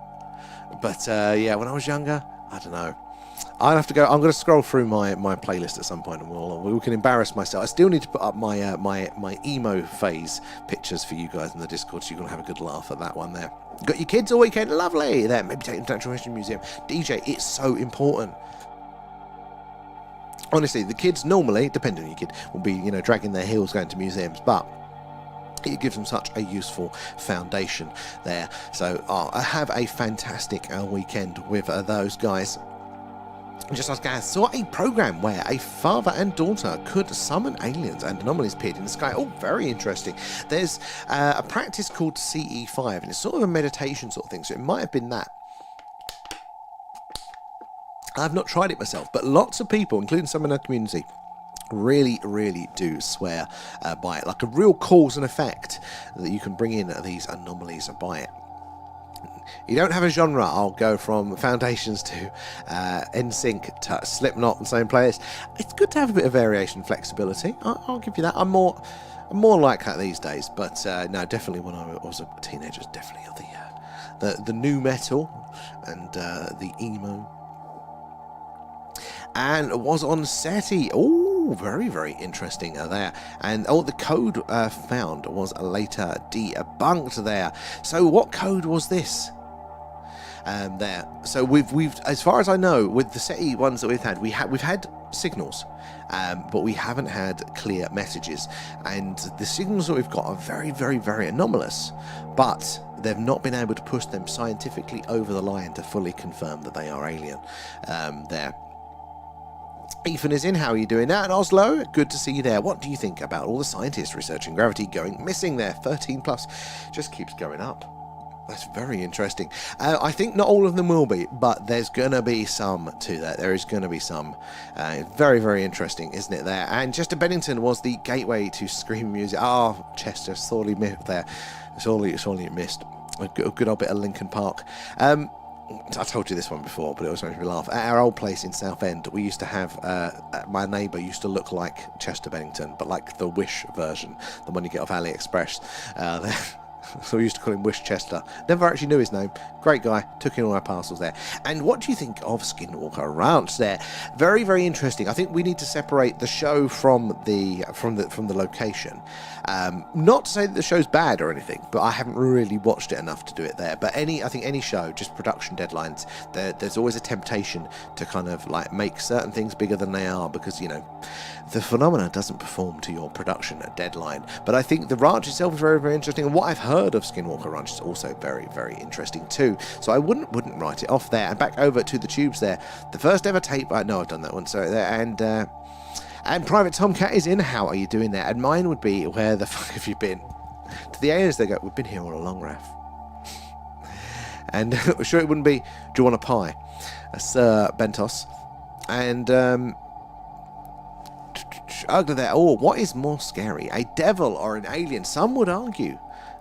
But when I was younger, I don't know. I'll have to go. I'm going to scroll through my playlist at some point, and we can embarrass myself. I still need to put up my my emo phase pictures for you guys in the Discord, so you're going to have a good laugh at that one there. Got your kids all weekend, lovely. There, maybe take them to the Natural History Museum. DJ, it's so important. Honestly, the kids normally, depending on your kid, will be dragging their heels going to museums, but it gives them such a useful foundation there. So I have a fantastic weekend with those guys. Just as guys saw a program where a father and daughter could summon aliens and anomalies appeared in the sky. Oh, very interesting. There's a practice called CE5, and it's sort of a meditation sort of thing, so it might have been that. I've not tried it myself, but lots of people, including some in our community, really do swear by it, like a real cause and effect that you can bring in these anomalies by it. You don't have a genre. I'll go from Foundations to NSYNC to Slipknot and same players. It's good to have a bit of variation, flexibility. I'll give you that. I'm more like that these days, but no, definitely when I was a teenager, definitely the new metal and the emo. And was on SETI. Oh, very interesting there. And the code found was later debunked there. So what code was this? There. So we've as far as I know, with the SETI ones that we've had signals, but we haven't had clear messages. And the signals that we've got are very anomalous, but they've not been able to push them scientifically over the line to fully confirm that they are alien. There. Ethan is in. How are you doing now in Oslo? Good to see you there. What do you think about all the scientists researching gravity going missing there? 13 plus just keeps going up. That's very interesting. I think not all of them will be, but there's going to be some to that. There is going to be some. Very interesting, isn't it there? And Chester Bennington was the gateway to scream music. Oh, Chester, sorely missed there. Sorely missed. A good old bit of Linkin Park. I told you this one before, but it always makes me laugh. At our old place in Southend, we used to have, my neighbour used to look like Chester Bennington, but like the Wish version, the one you get off AliExpress. So we used to call him Wish Chester. Never actually knew his name. Great guy. Took in all our parcels there. And what do you think of Skinwalker Ranch there? Very interesting. I think we need to separate the show from the location. Not to say that the show's bad or anything, but I haven't really watched it enough to do it there. But I think any show, just production deadlines, there's always a temptation to kind of like make certain things bigger than they are, because the phenomena doesn't perform to your production deadline. But I think the ranch itself is very interesting, and what I've heard of Skinwalker Ranch is also very interesting too. So I wouldn't write it off there. And back over to the tubes there. The first ever tape. I know I've done that one. Sorry there. And Private Tomcat is in. How are you doing there? And mine would be, where the fuck have you been? To the aliens they go, we've been here all along, Raph. And sure it wouldn't be, do you want a pie? Sir Bentos. And ugly there. Oh, what is more scary, a devil or an alien? Some would argue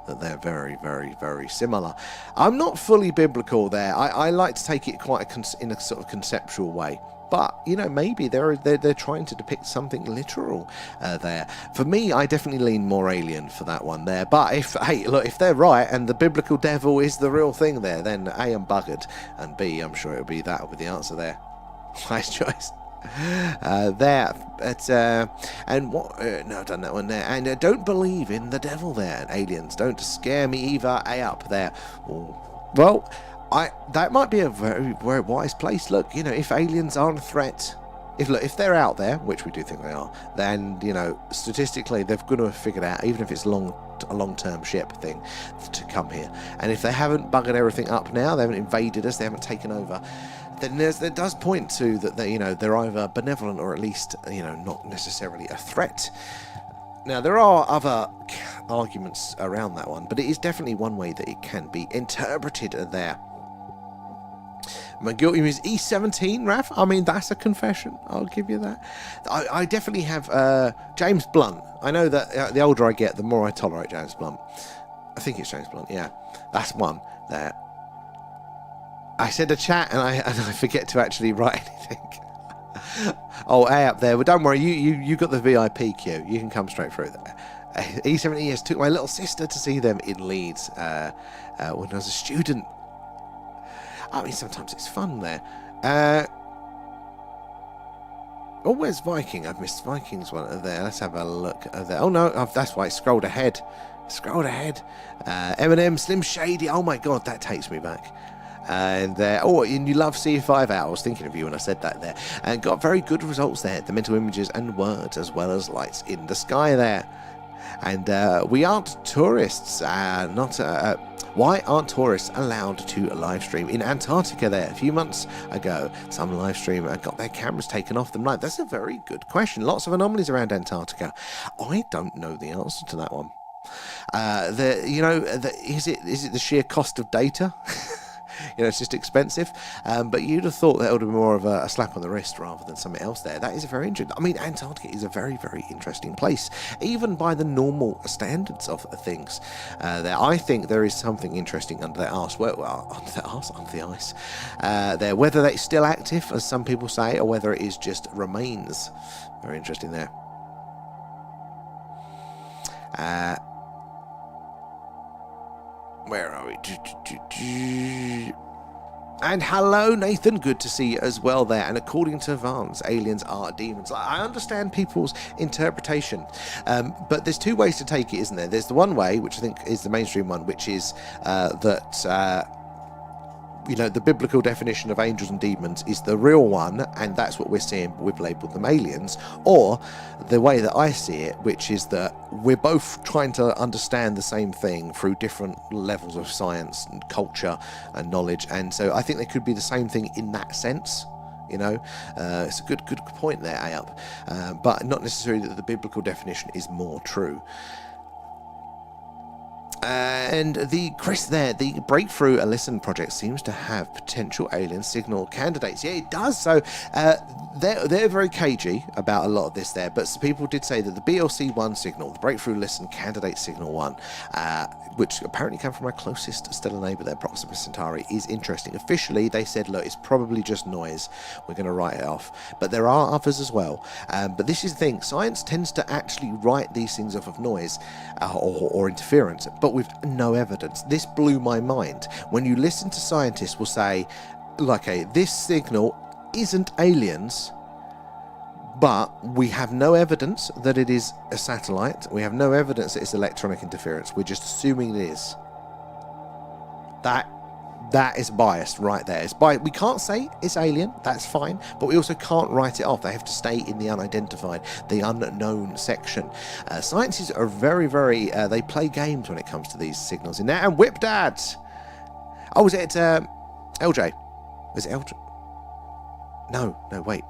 that they're very, very, very similar. I'm not fully biblical there. I like to take it quite in a sort of conceptual way. But, you know, maybe they're trying to depict something literal there. For me, I definitely lean more alien for that one there. But if they're right and the biblical devil is the real thing there, then A, I'm buggered, and B, I'm sure it'll be that will be the answer there. Nice choice. There, but and what? No, I've done that one there. And don't believe in the devil there. Aliens don't scare me either. A up there. Ooh. Well, that might be a very, very wise place. Look, you know, if aliens aren't a threat, if they're out there, which we do think they are, then, you know, statistically they're going to have figured out, even if it's a long-term ship thing, to come here. And if they haven't buggered everything up now, they haven't invaded us, they haven't taken over, then there does point to that they, you know, they're either benevolent or at least, you know, not necessarily a threat. Now, there are other arguments around that one, but it is definitely one way that it can be interpreted there. My guilty is E17, Raf. I mean, that's a confession. I'll give you that. I definitely have James Blunt. I know that the older I get, the more I tolerate James Blunt. I think it's James Blunt, yeah. That's one there. I said a chat and I forget to actually write anything. Oh, A up there. Well, don't worry. You got the VIP queue. You can come straight through there. E70S took my little sister to see them in Leeds when I was a student. I mean, sometimes it's fun there. Oh, where's Viking? I've missed Viking's one there. Let's have a look there. Oh, no, that's why I scrolled ahead. Eminem, Slim Shady. Oh, my God, that takes me back. And and you love C5 out. I was thinking of you when I said that there. And got very good results there. The mental images and words, as well as lights in the sky there. And we aren't tourists. Why aren't tourists allowed to live stream in Antarctica there? A few months ago, some live streamer got their cameras taken off them. Like, that's a very good question. Lots of anomalies around Antarctica. I don't know the answer to that one. Is it the sheer cost of data? You know, it's just expensive. But you'd have thought that would have been more of a slap on the wrist rather than something else there. That is a very interesting. I mean, Antarctica is a very, very interesting place, even by the normal standards of things. I think there is something interesting under that arse. Well, under the ice. There, whether that's still active, as some people say, or whether it is just remains. Very interesting there. Where are we? And hello, Nathan. Good to see you as well there. And according to Vance, aliens are demons. I understand people's interpretation, but there's two ways to take it, isn't there? There's the one way, which I think is the mainstream one, which is that you know, the biblical definition of angels and demons is the real one, and that's what we're seeing. We've labelled them aliens. Or the way that I see it, which is that we're both trying to understand the same thing through different levels of science and culture and knowledge, and so I think they could be the same thing in that sense. You know, it's a good point there, Ayup, but not necessarily that the biblical definition is more true. And Chris there, the Breakthrough Listen project seems to have potential alien signal candidates. Yeah, it does. So they're very cagey about a lot of this there, but some people did say that the BLC1 signal, the Breakthrough Listen candidate signal 1, which apparently came from our closest stellar neighbour there, Proxima Centauri, is interesting. Officially, they said, look, it's probably just noise. We're going to write it off. But there are others as well. But this is the thing. Science tends to actually write these things off of noise or interference, but with no evidence. This blew my mind. When you listen to scientists will say, like, hey, this signal isn't aliens, but we have no evidence that it is a satellite. We have no evidence that it's electronic interference. We're just assuming it is. That is biased right there. We can't say it's alien, that's fine, but we also can't write it off. They have to stay in the unidentified, the unknown section. Scientists are very, very, they play games when it comes to these signals in there. And Whip Dad! Oh, was it LJ? Was it LJ? No, wait.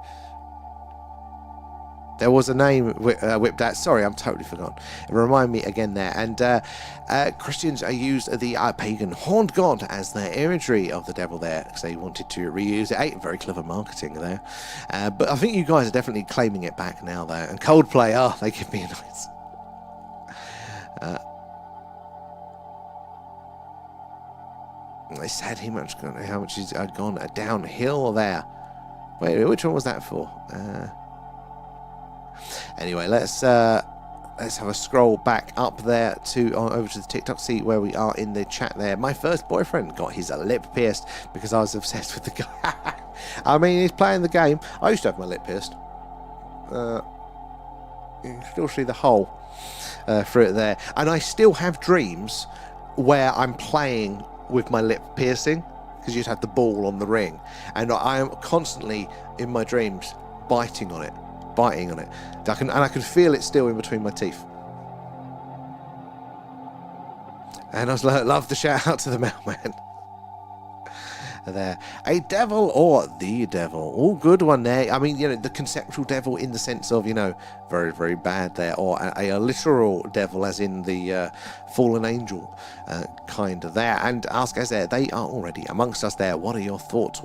There was a name whipped out. Sorry, I'm totally forgotten. Remind me again there. And Christians used the pagan horned god as their imagery of the devil there because they wanted to reuse it. Very clever marketing there. But I think you guys are definitely claiming it back now, though. And Coldplay, they give me a nice... It's sad how much he's gone downhill there. Wait, which one was that for? Anyway, let's have a scroll back up there over to the TikTok, see where we are in the chat there. My first boyfriend got his lip pierced because I was obsessed with the guy. I mean, he's playing the game. I used to have my lip pierced. You can still see the hole through it there. And I still have dreams where I'm playing with my lip piercing, because you'd have the ball on the ring, and I am constantly in my dreams biting on it. And I can feel it still in between my teeth. And I was like, love the shout out to the mailman. There, a devil or the devil, all good one there. I mean, the conceptual devil in the sense of, very, very bad there, or a literal devil as in the fallen angel kind of there. And ask us there, they are already amongst us there. What are your thoughts?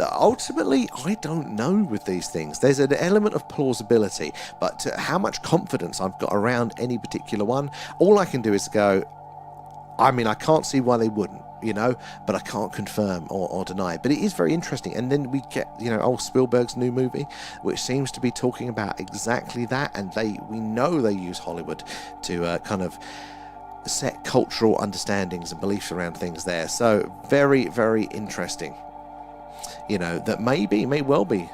Ultimately, I don't know with these things. There's an element of plausibility, but how much confidence I've got around any particular one, all I can do is go, I mean, I can't see why they wouldn't. But I can't confirm or deny. But it is very interesting. And then we get, old Spielberg's new movie, which seems to be talking about exactly that. And we know they use Hollywood to kind of set cultural understandings and beliefs around things there. So very, very interesting. That may well be.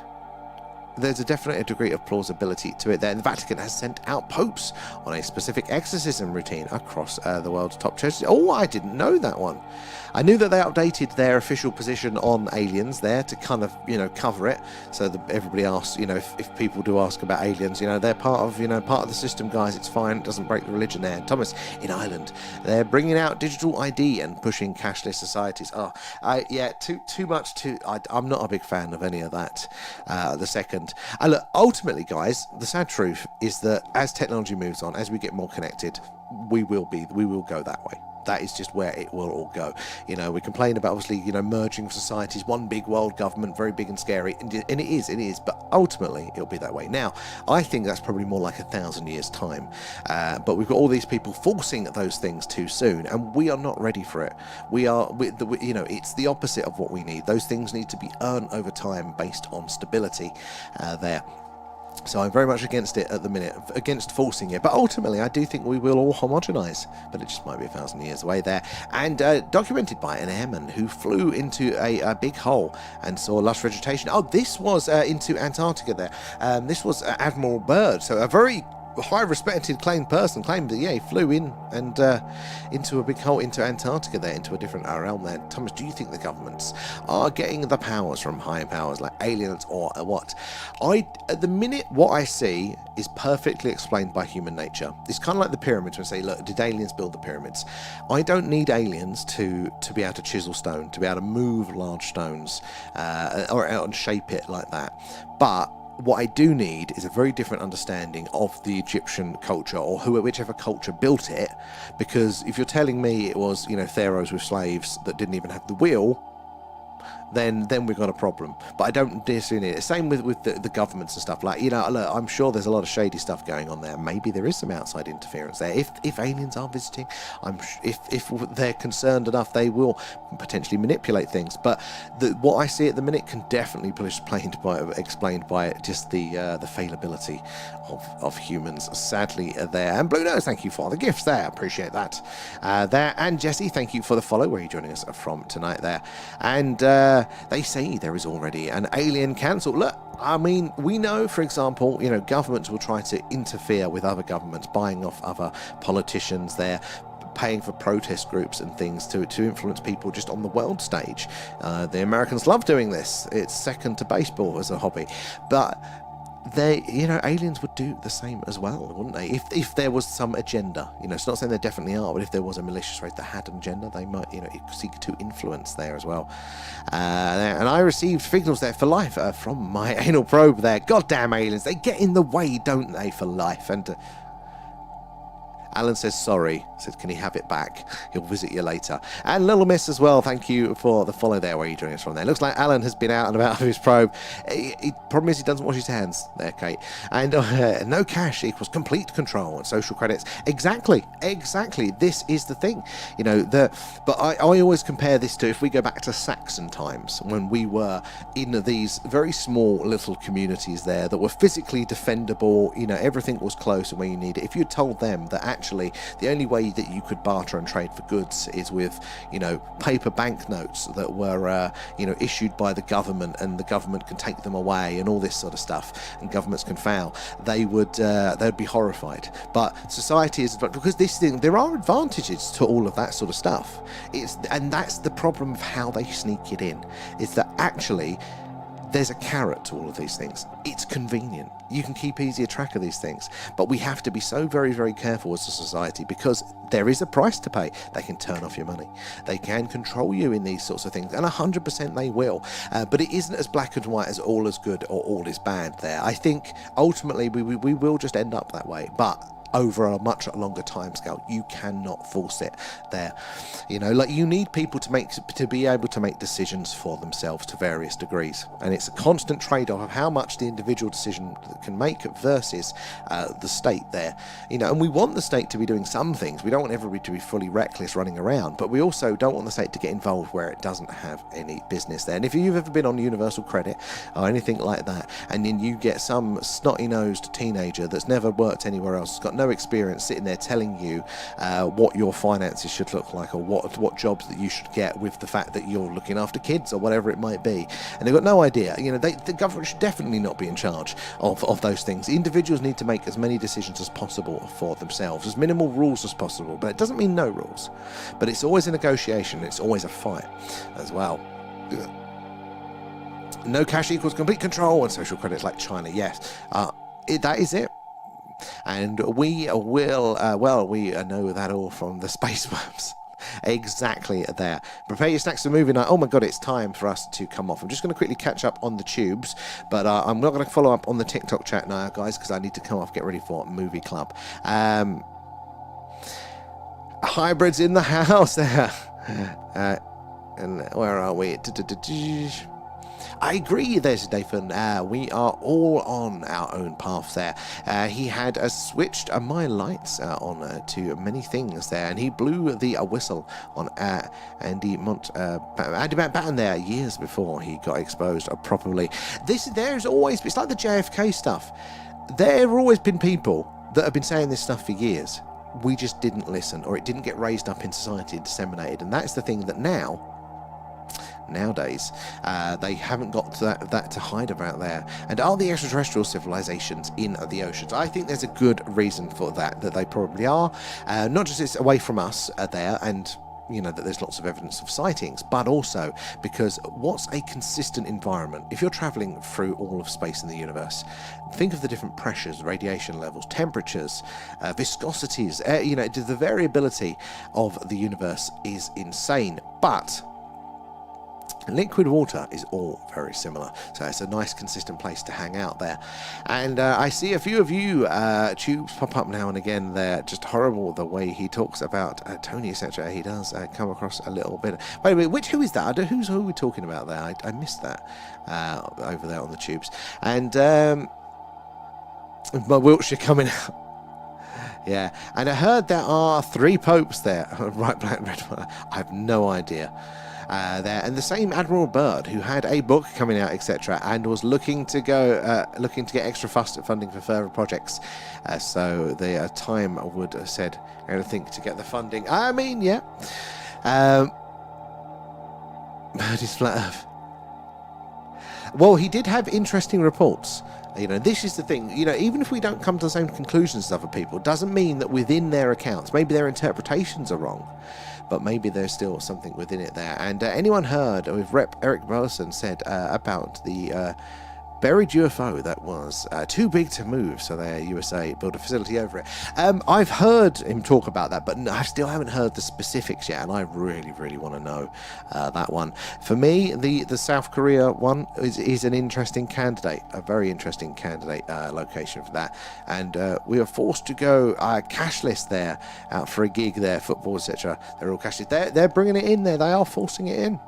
There's a definite degree of plausibility to it there. The Vatican has sent out popes on a specific exorcism routine across the world's top churches. Oh, I didn't know that one. I knew that they updated their official position on aliens there to kind of, cover it. So that everybody asks, if people do ask about aliens, they're part of the system, guys. It's fine. It doesn't break the religion there. Thomas, in Ireland, they're bringing out digital ID and pushing cashless societies. Too much. I'm not a big fan of any of that. The second. And look, ultimately, guys, the sad truth is that as technology moves on, as we get more connected, we will go that way. That is just where it will all go. We complain about, obviously, merging societies, one big world government, very big and scary, and it is, but ultimately it'll be that way. Now, I think that's probably more like 1,000 years' time, but we've got all these people forcing those things too soon, and we are not ready for it. It's the opposite of what we need. Those things need to be earned over time based on stability there. So I'm very much against it at the minute, against forcing it. But ultimately, I do think we will all homogenise. But it just might be 1,000 years away there. And documented by an airman who flew into a big hole and saw lush vegetation. Oh, this was into Antarctica there. This was Admiral Byrd. So a very high respected person claimed that he flew in and into a big hole into Antarctica there, into a different realm there. Thomas, do you think the governments are getting the powers from higher powers like aliens or what? At the minute, what I see is perfectly explained by human nature. It's kind of like the pyramids when say, look, did aliens build the pyramids? I don't need aliens to be able to chisel stone, to be able to move large stones or shape it like that. But what I do need is a very different understanding of the Egyptian culture, or whichever culture built it, because if you're telling me it was, pharaohs with slaves that didn't even have the wheel, then we've got a problem. But I don't disagree. Same with the governments and stuff. Like, look, I'm sure there's a lot of shady stuff going on there. Maybe there is some outside interference there. If aliens are visiting, if they're concerned enough, they will potentially manipulate things. But what I see at the minute can definitely be explained by just the fallibility of humans, sadly, there. And Blue Nose, thank you for the gifts there. Appreciate that. There. And Jesse, thank you for the follow. Where are you joining us from tonight there? And they say there is already an alien council. Look, I mean, we know, for example, governments will try to interfere with other governments, buying off other politicians there, paying for protest groups and things to influence people just on the world stage. The Americans love doing this. It's second to baseball as a hobby. But they, aliens would do the same as well, wouldn't they? If there was some agenda, it's not saying there definitely are, but if there was a malicious race that had an agenda, they might, seek to influence there as well. And I received signals there for life from my anal probe there. Goddamn aliens, they get in the way, don't they, for life? And Alan says sorry. Says, can he have it back? He'll visit you later. And Little Miss as well, thank you for the follow there. Where are you joining us from there? Looks like Alan has been out and about with his probe. Problem is he doesn't wash his hands there, Kate. And no cash equals complete control and social credits. Exactly. This is the thing. But I always compare this to, if we go back to Saxon times, when we were in these very small little communities there that were physically defendable, everything was close and where you need it. If you told them that actually the only way that you could barter and trade for goods is with, paper banknotes that were, issued by the government, and the government can take them away and all this sort of stuff, and governments can fail, they'd be horrified. But society is, because there are advantages to all of that sort of stuff. And that's the problem of how they sneak it in, is that actually there's a carrot to all of these things. It's convenient. You can keep easier track of these things. But we have to be so very, very careful as a society, because there is a price to pay. They can turn off your money. They can control you in these sorts of things. And 100% they will. But it isn't as black and white as all is good or all is bad there. I think ultimately we will just end up that way. But over a much longer time scale, you cannot force it there. You need people to be able to make decisions for themselves to various degrees, and it's a constant trade-off of how much the individual decision can make versus the state there. And we want the state to be doing some things. We don't want everybody to be fully reckless running around, but we also don't want the state to get involved where it doesn't have any business there. And if you've ever been on universal credit or anything like that, and then you get some snotty-nosed teenager that's never worked anywhere else, got no experience, sitting there telling you what your finances should look like, or what jobs that you should get, with the fact that you're looking after kids or whatever it might be, and they've got no idea. The government should definitely not be in charge of those things. Individuals need to make as many decisions as possible for themselves, as minimal rules as possible, but it doesn't mean no rules, but it's always a negotiation, it's always a fight as well. No cash equals complete control and social credits like China. Yes, that is it. And we will, we know that all from the space worms. Exactly there. Prepare your snacks for movie night. Oh my god, it's time for us to come off. I'm just going to quickly catch up on the tubes, but I'm not going to follow up on the TikTok chat now, guys, because I need to come off, get ready for movie club. Hybrids in the house there. And where are we? I agree, there's Dathan. We are all on our own path there. He had switched my lights on to many things there, and he blew the whistle on Andy Batten there years before he got exposed properly. There's always, it's like the JFK stuff. There have always been people that have been saying this stuff for years. We just didn't listen, or it didn't get raised up in society and disseminated, and that's the thing that nowadays they haven't got that to hide about there. And are the extraterrestrial civilizations in the oceans? I think there's a good reason for that they probably are. Not just it's away from us there, and that there's lots of evidence of sightings, but also because what's a consistent environment? If you're traveling through all of space in the universe, think of the different pressures, radiation levels, temperatures, viscosities, the variability of the universe is insane. But liquid water is all very similar, so it's a nice consistent place to hang out there. And I see a few of you tubes pop up now and again there. Just horrible the way he talks about Tony, etc. He does come across a little bit. Wait a minute, who is that? Who are we talking about there? I missed that over there on the tubes. And my Wiltshire coming out. Yeah, and I heard there are 3 popes there. Right, black, red. I have no idea. There, and the same Admiral Byrd, who had a book coming out, etc., and was looking to get extra funding for further projects. So the Time would have said anything to get the funding. I mean, yeah. Bird is flat Earth. Well, he did have interesting reports. This is the thing. Even if we don't come to the same conclusions as other people, doesn't mean that within their accounts, maybe their interpretations are wrong, but maybe there's still something within it there. And anyone heard with Rep Eric Burleson said about the buried UFO that was too big to move, so the USA built a facility over it. I've heard him talk about that, but I still haven't heard the specifics yet, and I really, really want to know that one. For me, the South Korea one is an interesting candidate, a very interesting candidate location for that, and we are forced to go cashless there, out for a gig there, football, etc. They're all cashless. They're bringing it in there. They are forcing it in.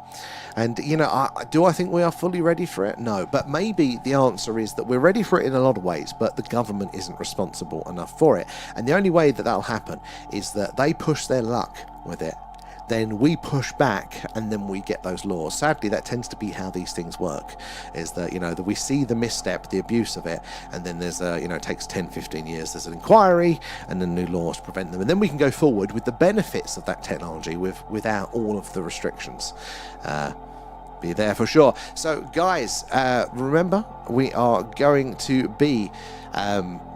And, you know, do I think we are fully ready for it? No. But maybe the answer is that we're ready for it in a lot of ways, but the government isn't responsible enough for it. And the only way that that'll happen is that they push their luck with it. Then we push back, and then we get those laws. Sadly, that tends to be how these things work, is that, you know, that we see the misstep, the abuse of it, and then there's a, you know, it takes 10, 15 years, there's an inquiry, and then new laws prevent them. And then we can go forward with the benefits of that technology without all of the restrictions. Be there for sure. So, guys, remember, we are going to be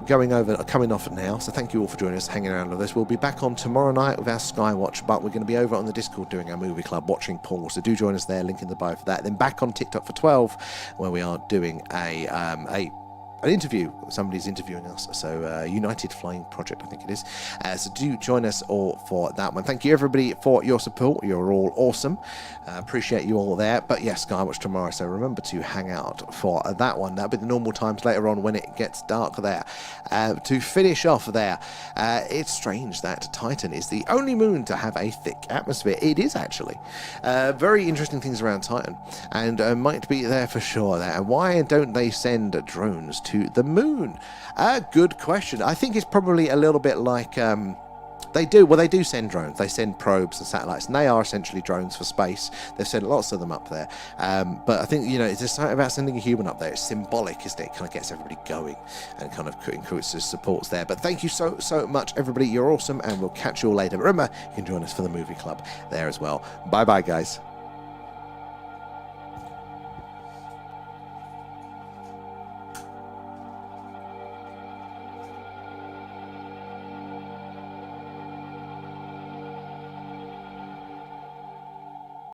coming off now, so thank you all for joining us, hanging around with us. We'll be back on tomorrow night with our Skywatch, but we're going to be over on the Discord doing our movie club, watching Paul, so do join us there, link in the bio for that. Then back on TikTok for 12, where we are doing an interview. Somebody's interviewing us, so United Flying Project, I think it is. So do join us all for that one. Thank you everybody for your support. You're all awesome. Appreciate you all there. But yes, Skywatch tomorrow, so remember to hang out for that one. That'll be the normal times later on when it gets dark there. To finish off there, it's strange that Titan is the only moon to have a thick atmosphere. It is actually. Very interesting things around Titan, and might be there for sure there. And why don't they send drones to the moon? Good question. I think it's probably a little bit like they do send drones. They send probes and satellites, and they are essentially drones for space. They've sent lots of them up there, but I think, you know, it's just something about sending a human up there. It's symbolic, isn't it? It kind of gets everybody going and kind of increases supports there. But thank you so much, everybody. You're awesome, and we'll catch you all later. But remember, you can join us for the movie club there as well. Bye bye, guys.